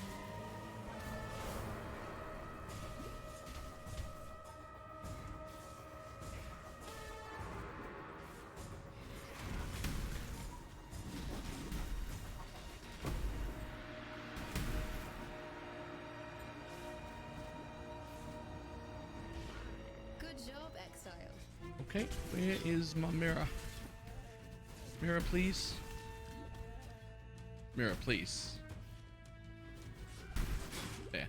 Good job, Exile. Okay, where is my mirror? Mirror, please. Mirror, please. There.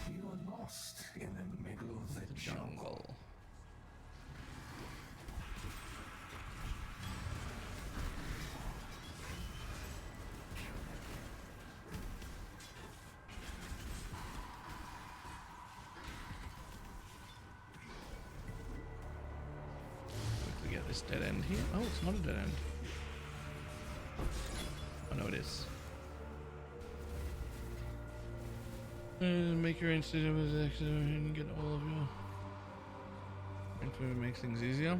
You are lost in the middle of the jungle. Jungle. Quickly get this dead end here. Oh, it's not a dead end. Oh no, it is. Make your instant with and get all of your info. Makes things easier.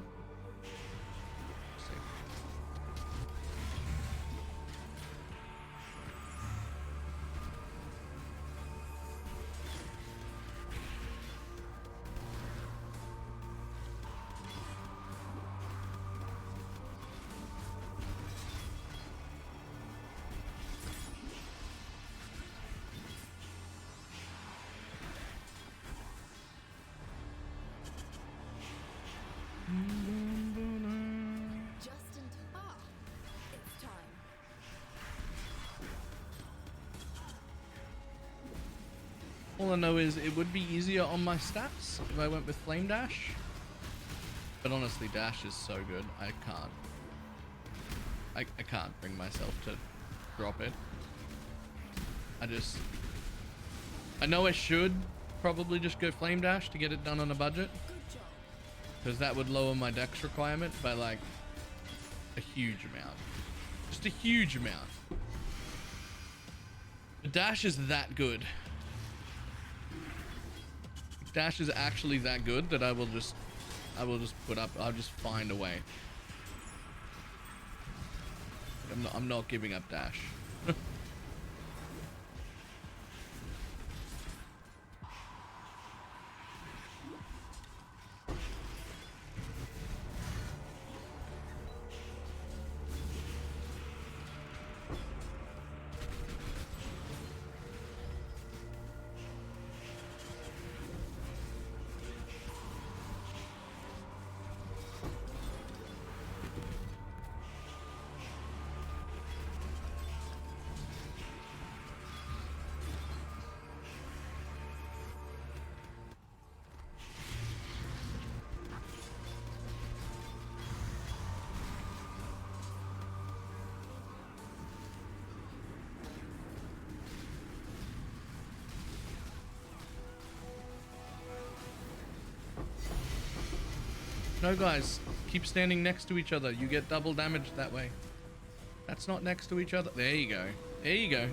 Just in time. It's time. All I know is it would be easier on my stats if I went with Flame Dash. But honestly, Dash is so good. I can't bring myself to drop it. I know I should probably just go Flame Dash to get it done on a budget. Good job. Because that would lower my dex requirement by like a huge amount. Just a huge amount. But Dash is that good. Dash is actually that good that I will just put up, I'll just find a way. I'm not giving up Dash. No, guys, keep standing next to each other. You get double damage that way. That's not next to each other. There you go. There you go.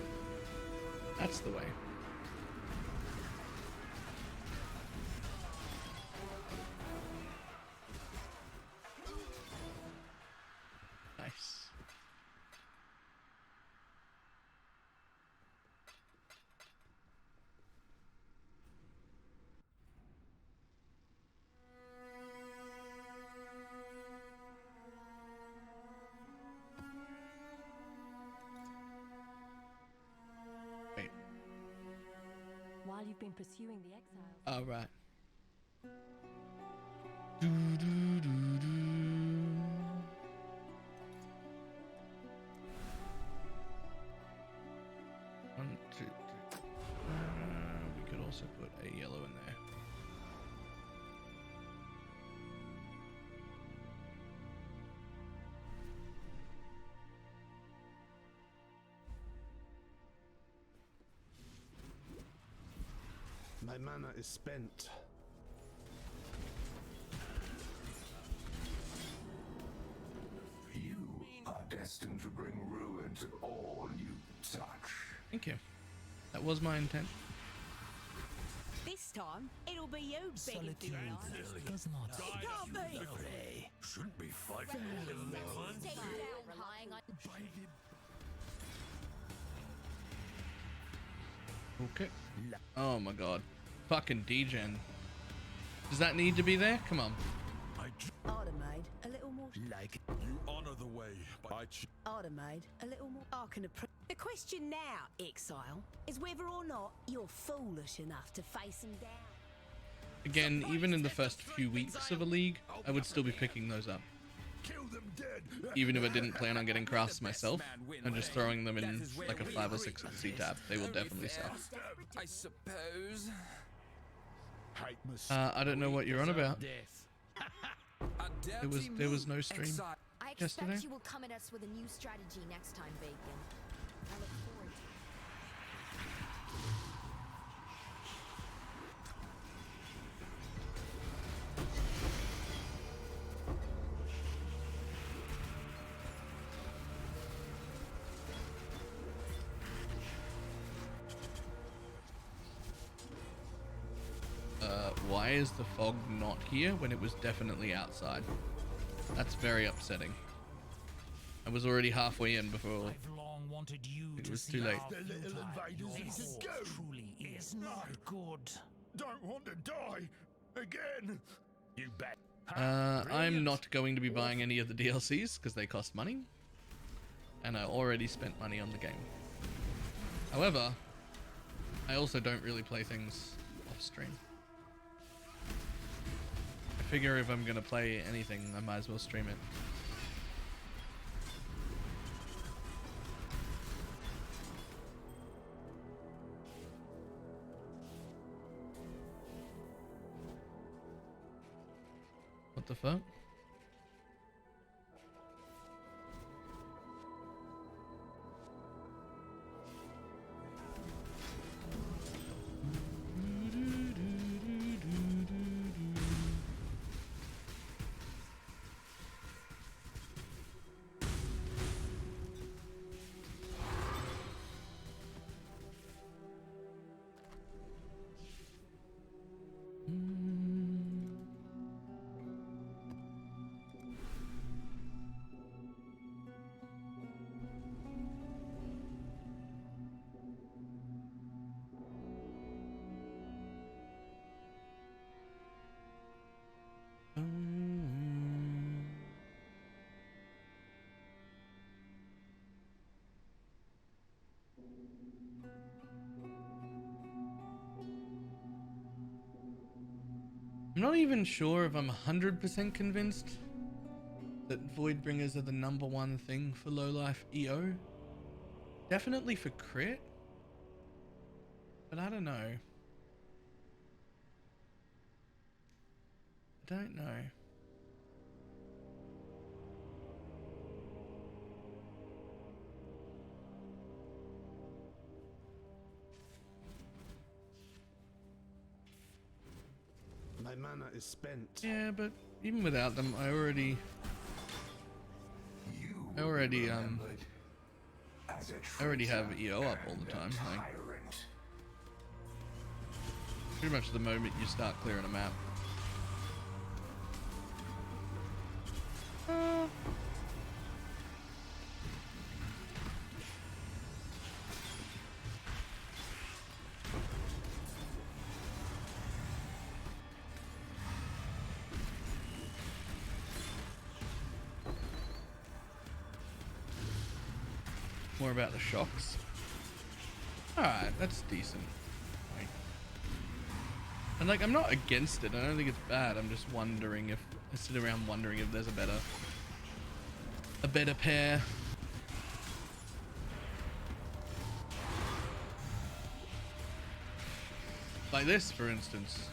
That's the way. Nice. Wait. While you've been pursuing the exiles, All right. Do, do, do, do. One, two, three. We could also put a yellow in there. My mana is spent. destined to bring ruin to all you touch. Thank you. That was my intent. This time, it'll be you begging for your life. does not Can't be. Shouldn't be fighting. Take down relying on Okay. Oh my god. Fucking degen. Does that need to be there? Come on. I'd have made a little more. Like you honor the way by I'd have made a little more. I can The question now, Exile, is whether or not you're foolish enough to face him down. Again, even in the first few weeks of a league, I would still be picking those up. kill them dead. Even if I didn't plan on getting crafts myself, and just throwing them in like a 5 or 6 C tab, they will definitely sell. I suppose. I don't know what you're on about. A There was no stream. Exile. I expect Yesterday? you will come at us with a new strategy next time, Bacon. I look forward to it. Why is the fog not here when it was definitely outside? That's very upsetting. I was already halfway in before I've long wanted you it to was see too late. how The little futile invaders your is a cause go. truly is not good. Don't want to die again. You bet. I'm not going to be buying any of the DLCs because they cost money, and I already spent money on the game. However, I also don't really play things off stream. I figure if I'm gonna play anything, I might as well stream it. What the fuck? I'm not even sure if I'm 100% convinced that Voidbringers are the #1 thing for low life EO. Definitely for crit, but I don't know. I don't know. My mana is spent. Yeah, but even without them, I already You remembered as a I already have traitor EO up all the and a time. Like, tyrant. pretty much the moment you start clearing a map. More about the shocks. Alright, that's decent. Like, and like, I'm not against it. I don't think it's bad. I'm just wondering if I sit around wondering if there's a better pair. Like this, for instance.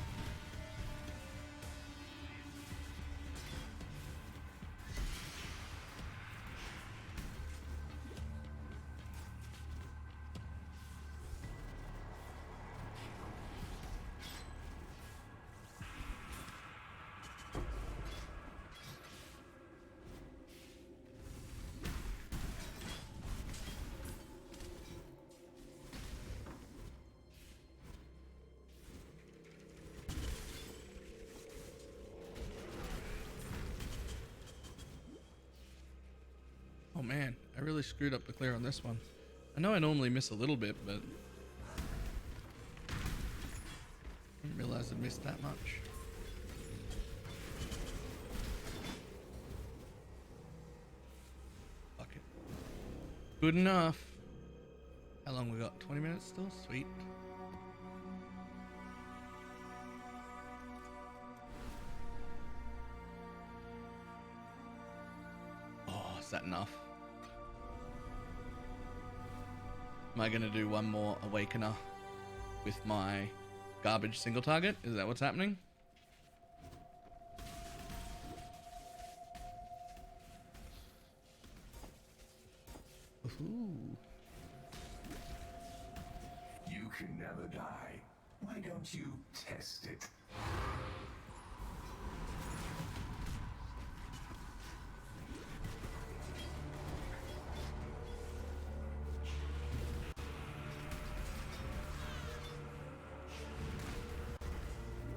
man, I really screwed up the clear on this one. I know I normally miss a little bit, but I didn't realize I missed that much. Fuck it. Good enough. How long we got? 20 minutes still? Sweet. Oh, is that enough? Am I gonna do one more Awakener with my garbage single target? Is that what's happening? Ooh. You can never die. Why don't you test it?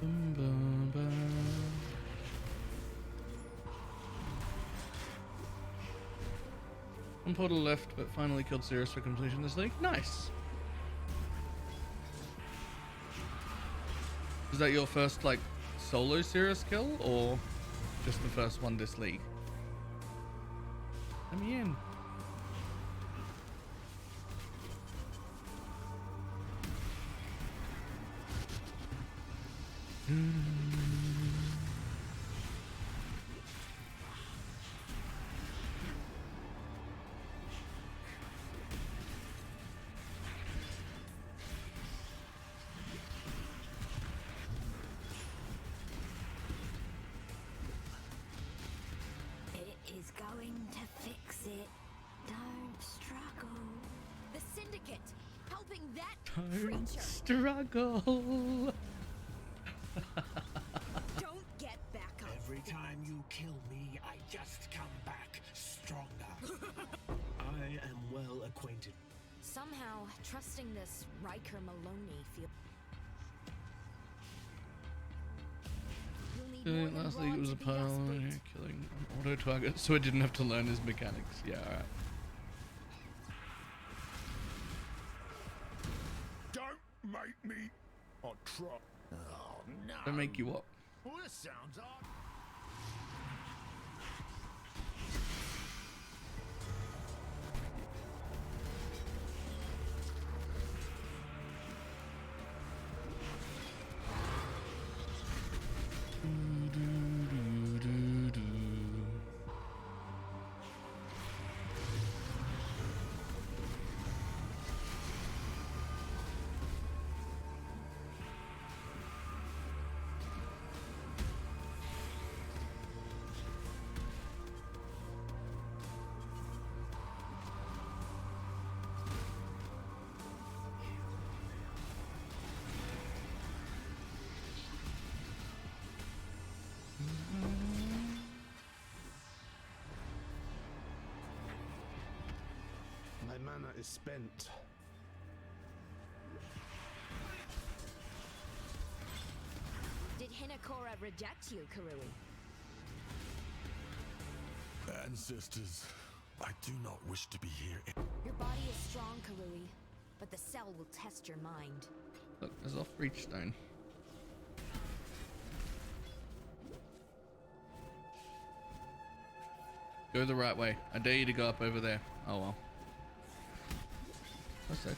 Bum, bum, bum. One portal left, but finally killed Sirus for completion this league. Nice. Is that your first like solo Sirus kill, or just the first one this league? Let me in. It is going to fix it. Don't struggle. The Syndicate, helping that Don't creature. struggle. Don't get back up. Every time you kill me, I just come back stronger. I am well acquainted. Somehow, trusting this Riker Maloney feels. Last league it was a pile killing auto target, so I didn't have to learn his mechanics. Yeah, alright. Don't make me a try. Oh no. Don't make you what? Well, this sounds odd. My mana is spent. Did Hinakora reject you, Karui? Ancestors, I do not wish to be here. Your body is strong, Karui, but the cell will test your mind. Look, there's off breach stone. Go the right way. I dare you to go up over there. Oh well. What's that?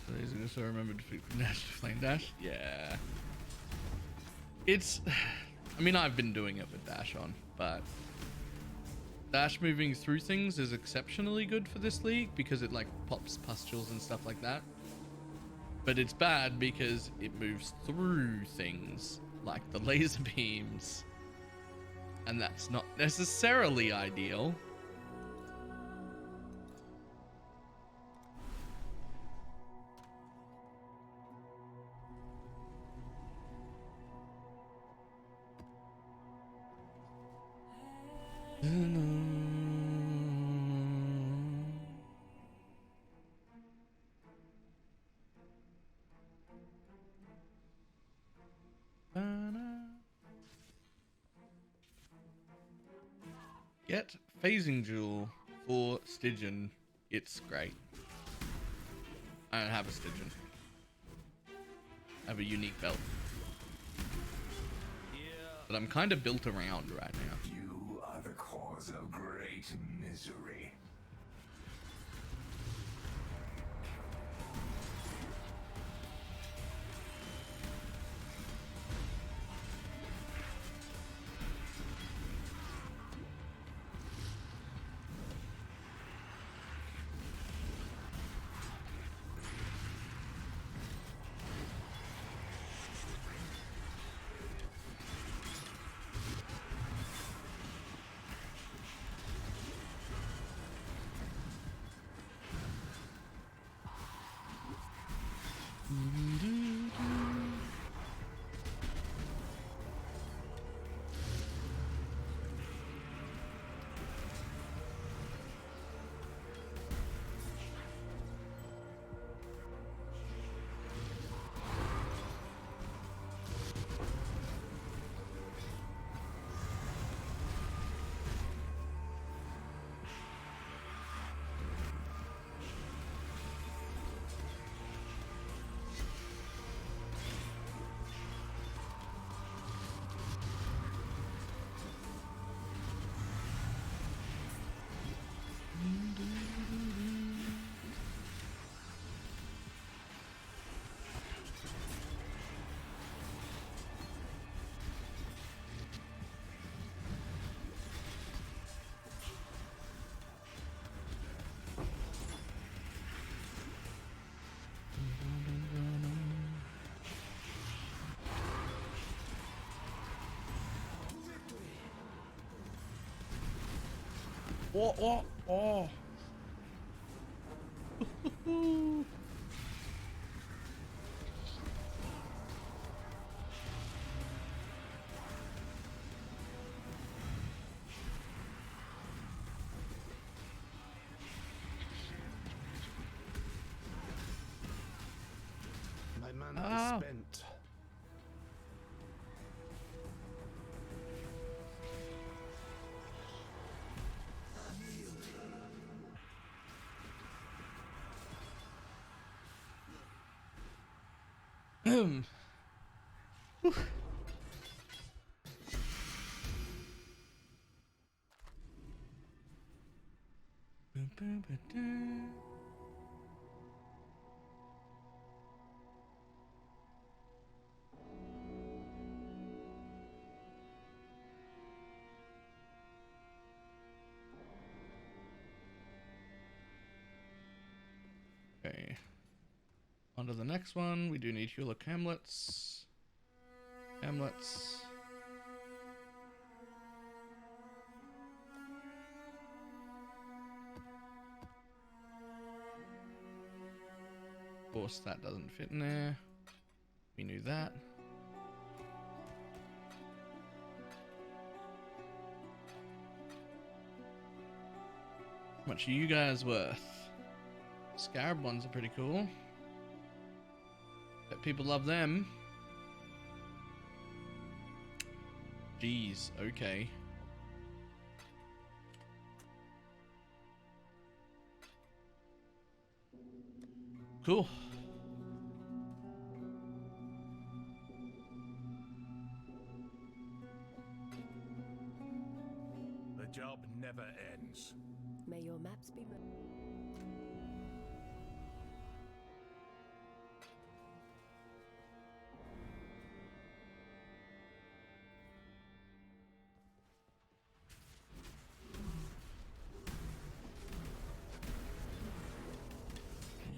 So he's gonna so remember to defeat Dash Flame Dash. Yeah. It's I mean I've been doing it with Dash on, but Dash moving through things is exceptionally good for this league because it like pops pustules and stuff like that. But it's bad because it moves through things like the laser beams. And that's not necessarily ideal. Get phasing jewel for Stygian. It's great. I don't have a Stygian. I have a unique belt. But I'm kind of built around right now. You are the cause of great misery. Oh, oh, oh. My mana Ah. is spent. Okay. On to the next one. We do need Hula Hamlets. Hamlets. Of course, that doesn't fit in there. We knew that. How much are you guys worth? Scarab ones are pretty cool. Bet people love them. Jeez, okay. Cool. The job never ends. May your maps be.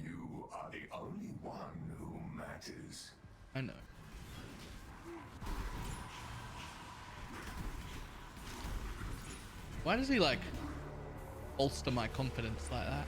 You are the only one who matters. I know. Why does he like bolster my confidence like that?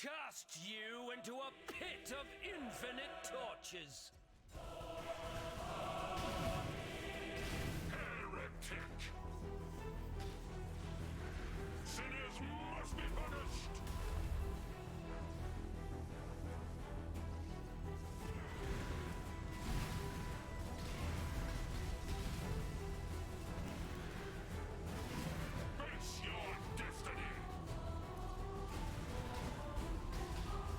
cast you into a pit of infinite tortures. Heretic! Sinners must be punished! Face your destiny!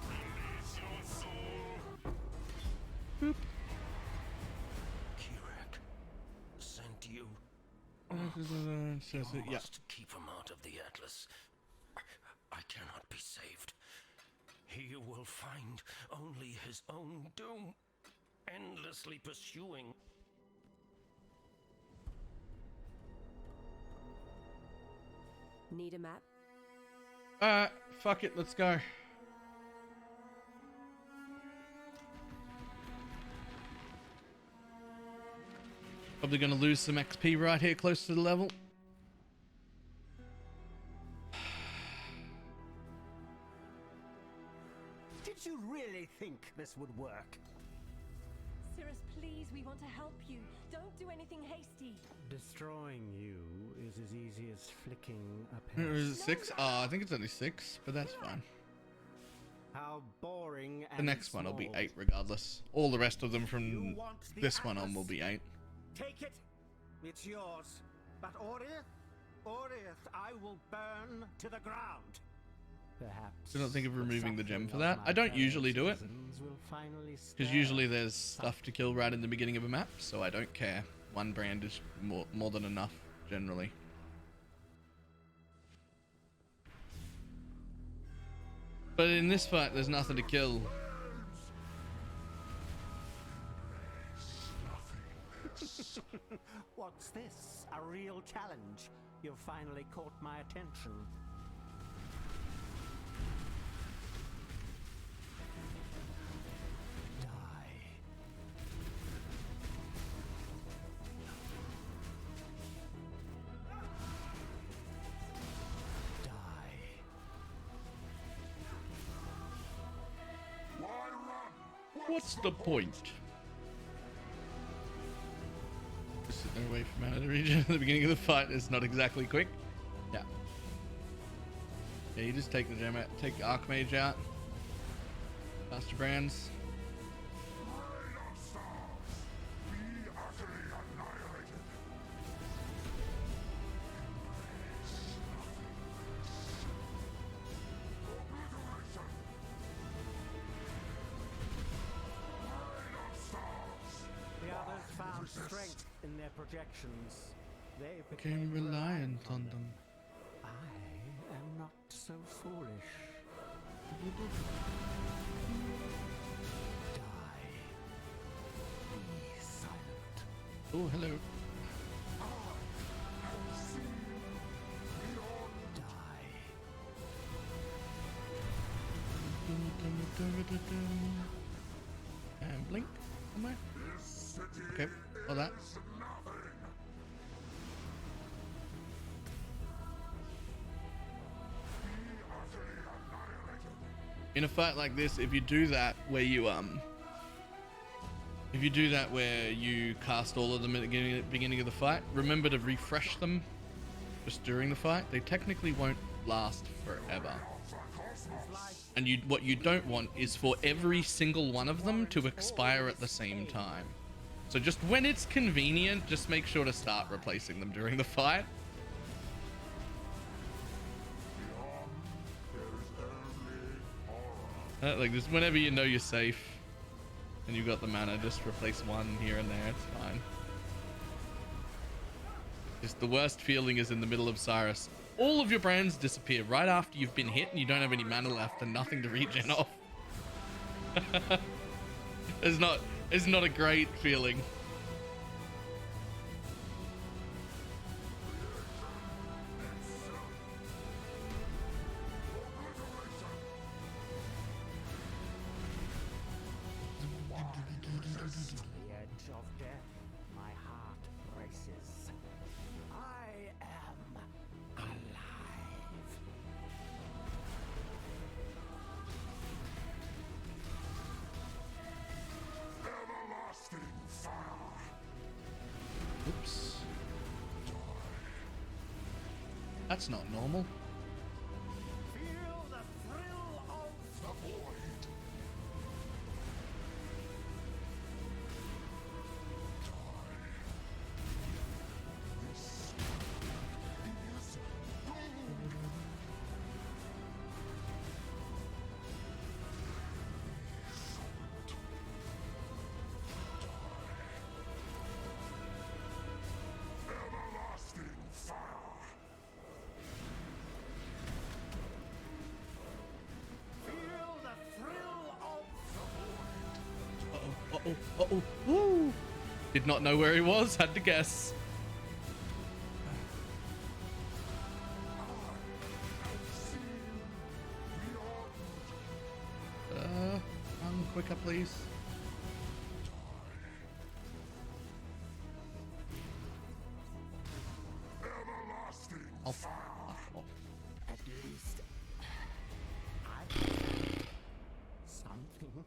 Release your soul! Kirak sent you. Says it, You yeah. must keep him out of the Atlas. I cannot be saved. He will find only his own doom, endlessly pursuing. Need a map? Fuck it, let's go. Probably gonna lose some XP right here close to the level. Did you really think this would work? Sirus, please, we want to help you. Don't do anything hasty. Destroying you is as easy as flicking a Or pen. is it 6? Oh, I think it's only 6, but that's fine. How boring The and next one will be small. 8 regardless. All the rest of them You from want the this one on Atlas? will be 8. Take it. It's yours. But Oriath, I will burn to the ground. Perhaps. I don't think of the removing the gem suffering for of that. my I don't fellow usually do it. citizens will finally Because stir usually there's stuff to kill right in the beginning of a map, so I don't care. One brand is more than enough, generally. But in this fight, there's nothing to kill. What's this? A real challenge? You've finally caught my attention. Die. Die. Why run? What's the point? Just sit there away from out of the region at the beginning of the fight is not exactly quick. Yeah. Yeah, you just take the gem out, take Archmage out. Faster brands. Rain of stars! Be utterly annihilated! Obliteration! Rain of stars! The others found strength in their projections. They Became reliant on them. I am not so foolish. Die. Be silent. Oh, hello. Die. And blink somewhere. Okay, all that. In a fight like this, if you do that where you cast all of them at the beginning of the fight, remember to refresh them just during the fight. They technically won't last forever. And what you don't want is for every single one of them to expire at the same time. So just when it's convenient, just make sure to start replacing them during the fight. Like this, whenever you know you're safe and you've got the mana, just replace one here and there. It's fine. Just the worst feeling is in the middle of Sirus. All of your brands disappear right after you've been hit and you don't have any mana left and nothing to regen off. It's not a great feeling. The edge of death, my heart races. I am alive. That's not normal. Feel the thrill of the void. Everlasting fire. Feel the thrill of the void. Uh-oh. Woo! Did not know where he was, had to guess. Run quicker, please. Everlasting Oh, fire. oh. At least I something.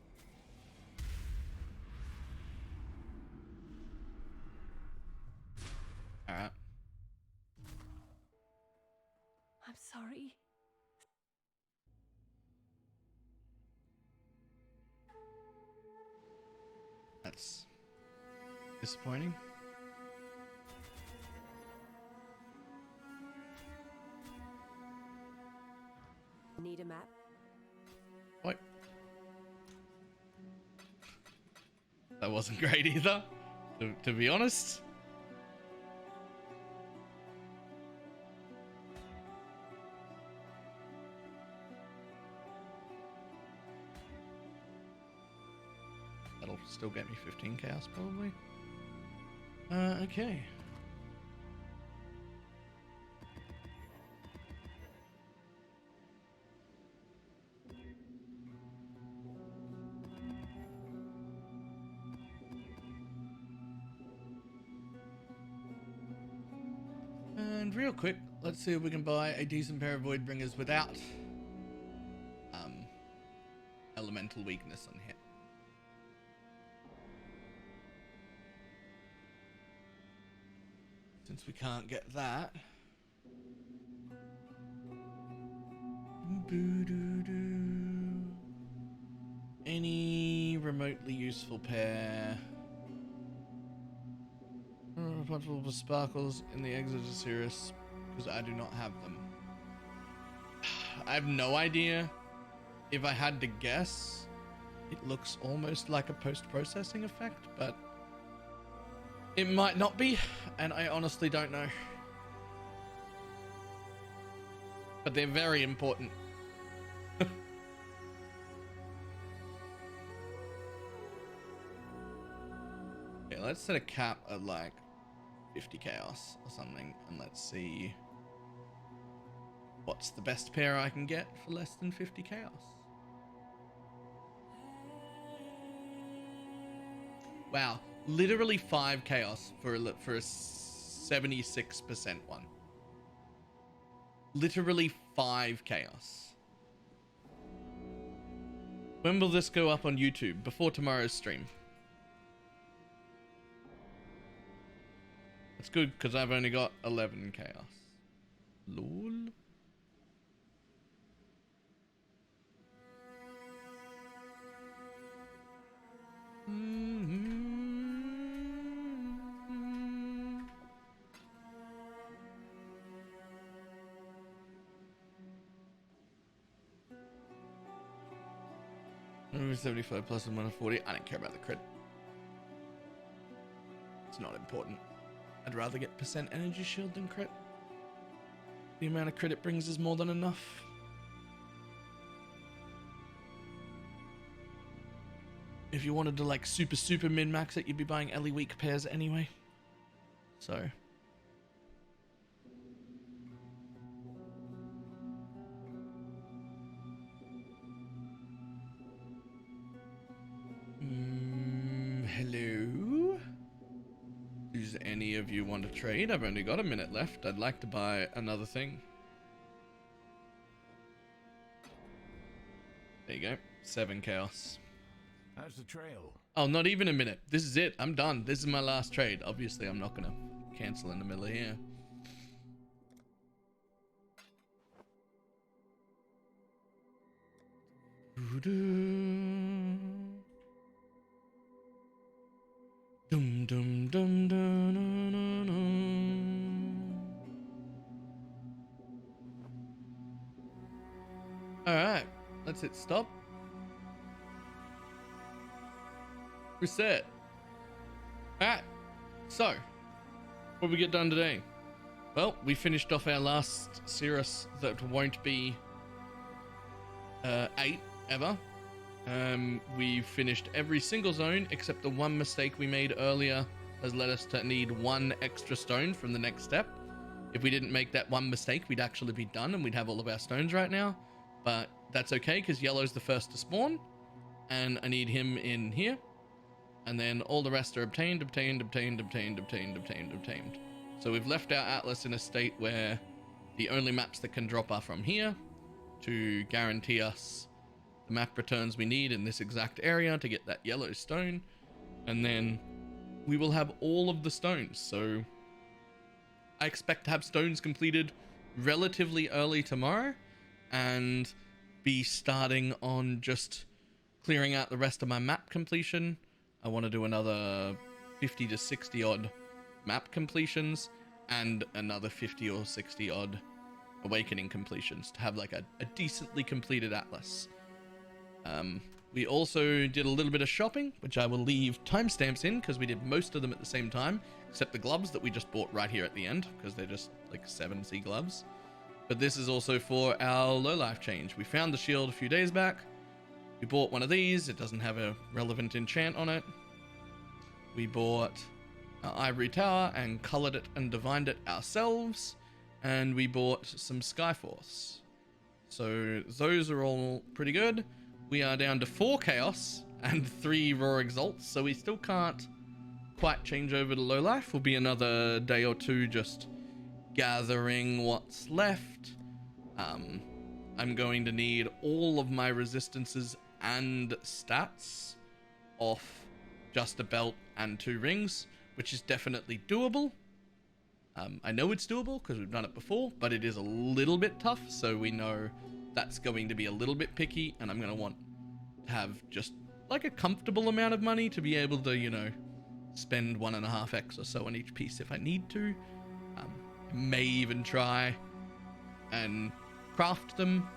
All right. I'm sorry. That's disappointing. Need a map? What? That wasn't great either, to be honest. That'll still get me 15 chaos probably. Okay. And real quick, let's see if we can buy a decent pair of Voidbringers without elemental weakness on hit. Since we can't get that. Any remotely useful pair. Multiple sparkles in the exit of Sirus, because I do not have them. I have no idea. If I had to guess, it looks almost like a post-processing effect, but it might not be, and I honestly don't know. But they're very important. Okay, let's set a cap at like 50 chaos or something, and let's see what's the best pair I can get for less than 50 chaos. Wow, literally 5 chaos for a 76% one. Literally 5 chaos. When will this go up on YouTube? Before tomorrow's stream. That's good, because I've only got 11 chaos. Lol. Number 75 plus and 140. I don't care about the crit. It's not important. I'd rather get percent energy shield than crit. The amount of crit it brings is more than enough. If you wanted to like super min-max it, you'd be buying Ellie weak pairs anyway. So. Hello? Does any of you want to trade? I've only got a minute left. I'd like to buy another thing. There you go. 7 chaos. How's the trail? Oh, not even a minute. This is it. I'm done. This is my last trade. Obviously, I'm not going to cancel in the middle of here. Dum dum dum dum dum dum. All right, let's hit stop. Reset. All right, so what did we get done today? Well, we finished off our last Sirus that won't be 8 ever. We finished every single zone except the one mistake we made earlier has led us to need 1 extra stone from the next step. If we didn't make that one mistake, we'd actually be done and we'd have all of our stones right now. But that's okay because yellow's the first to spawn and I need him in here. And then all the rest are obtained. So we've left our atlas in a state where the only maps that can drop are from here to guarantee us the map returns we need in this exact area to get that yellow stone. And then we will have all of the stones. So I expect to have stones completed relatively early tomorrow and be starting on just clearing out the rest of my map completion. I want to do another 50 to 60 odd map completions and another 50 or 60 odd awakening completions to have like a decently completed atlas. We also did a little bit of shopping, which I will leave timestamps in because we did most of them at the same time, except the gloves that we just bought right here at the end because they're just like 7C gloves. But this is also for our low life change. We found the shield a few days back. We bought one of these. It doesn't have a relevant enchant on it. We bought our ivory tower and colored it and divined it ourselves. And we bought some Skyforce. So those are all pretty good. We are down to 4 chaos and 3 raw exalts. So we still can't quite change over to low life. Will be another day or two just gathering what's left. I'm going to need all of my resistances and stats off just a belt and 2 rings, which is definitely doable. I know it's doable because we've done it before, but it is a little bit tough, so we know that's going to be a little bit picky, and I'm going to want to have just like a comfortable amount of money to be able to, you know, spend 1.5x or so on each piece if I need to. May even try and craft them.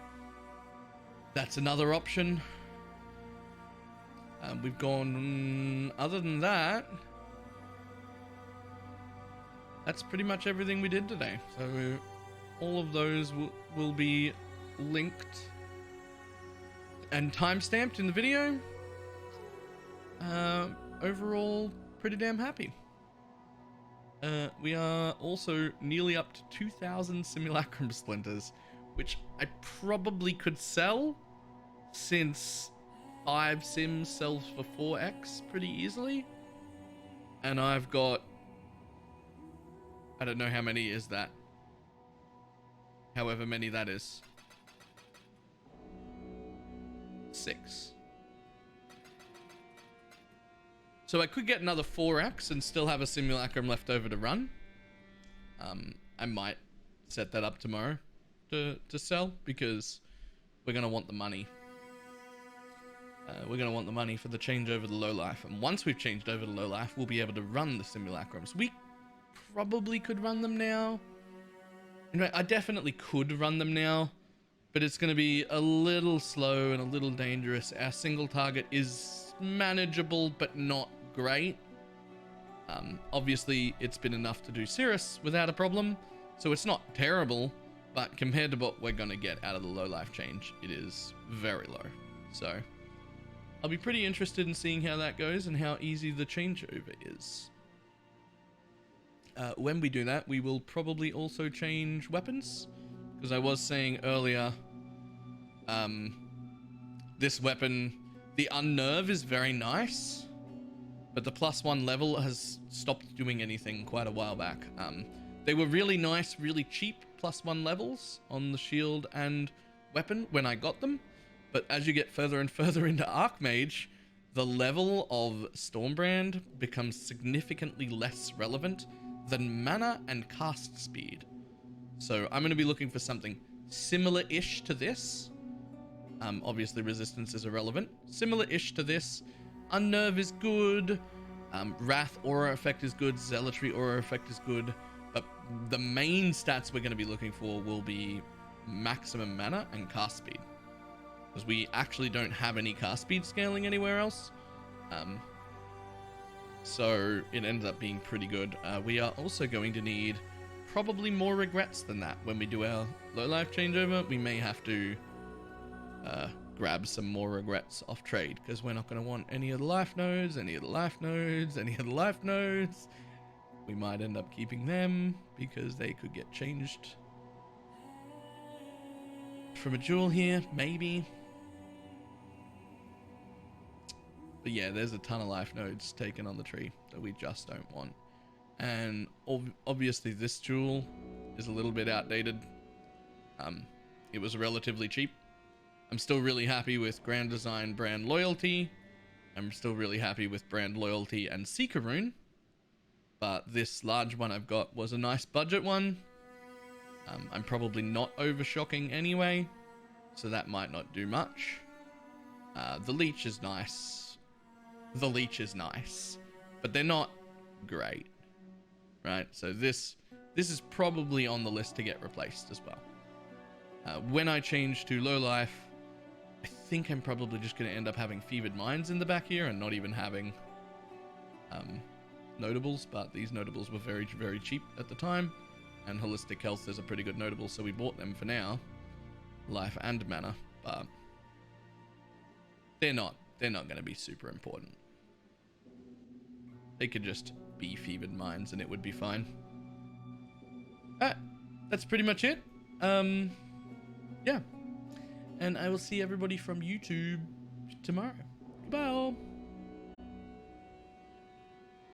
That's another option. We've gone, other than that, that's pretty much everything we did today. So all of those will be linked and timestamped in the video. Overall, pretty damn happy. We are also nearly up to 2,000 simulacrum splinters, which I probably could sell since 5 sims sells for 4x pretty easily. And I've got, I don't know how many is that. However many that is. 6. So I could get another 4x and still have a simulacrum left over to run. I might set that up tomorrow to sell because we're going to want the money. We're going to want the money for the change over to low life. And once we've changed over to low life, we'll be able to run the simulacrums. We probably could run them now. Anyway, I definitely could run them now, but it's going to be a little slow and a little dangerous. Our single target is manageable, but not great. Obviously, it's been enough to do Sirus without a problem, so it's not terrible, but compared to what we're going to get out of the low life change, it is very low. So I'll be pretty interested in seeing how that goes and how easy the changeover is. When we do that, we will probably also change weapons, because I was saying earlier, this weapon, the Unnerve, is very nice, but the +1 level has stopped doing anything quite a while back. They were really nice, really cheap +1 levels on the shield and weapon when I got them, but as you get further and further into Archmage, the level of Stormbrand becomes significantly less relevant than mana and cast speed. So I'm going to be looking for something similar-ish to this, Obviously resistance is irrelevant. Similar-ish to this. Unnerve is good. Wrath aura effect is good. Zealotry aura effect is good. But the main stats we're going to be looking for will be maximum mana and cast speed, because we actually don't have any cast speed scaling anywhere else. So it ends up being pretty good. We are also going to need probably more regrets than that when we do our low life changeover. We may have to grab some more regrets off trade, because we're not going to want any of the life nodes, any of the life nodes, any of the life nodes. We might end up keeping them because they could get changed from a jewel here, maybe. But yeah, there's a ton of life nodes taken on the tree that we just don't want. And obviously this jewel is a little bit outdated. It was relatively cheap. I'm still really happy with Grand Design Brand Loyalty. I'm still really happy with Brand Loyalty and Seeker Rune. But this large one I've got was a nice budget one. I'm probably not over-shocking anyway, so that might not do much. The leech is nice. The leech is nice, but they're not great, right? So this is probably on the list to get replaced as well. When I change to low life, I think I'm probably just going to end up having Fevered Minds in the back here and not even having notables, but these notables were very, very cheap at the time, and Holistic Health is a pretty good notable, so we bought them for now, life and mana, but they're not going to be super important. They could just be Fevered Minds and it would be fine. That's pretty much it. Yeah, and I will see everybody from YouTube tomorrow. Goodbye all.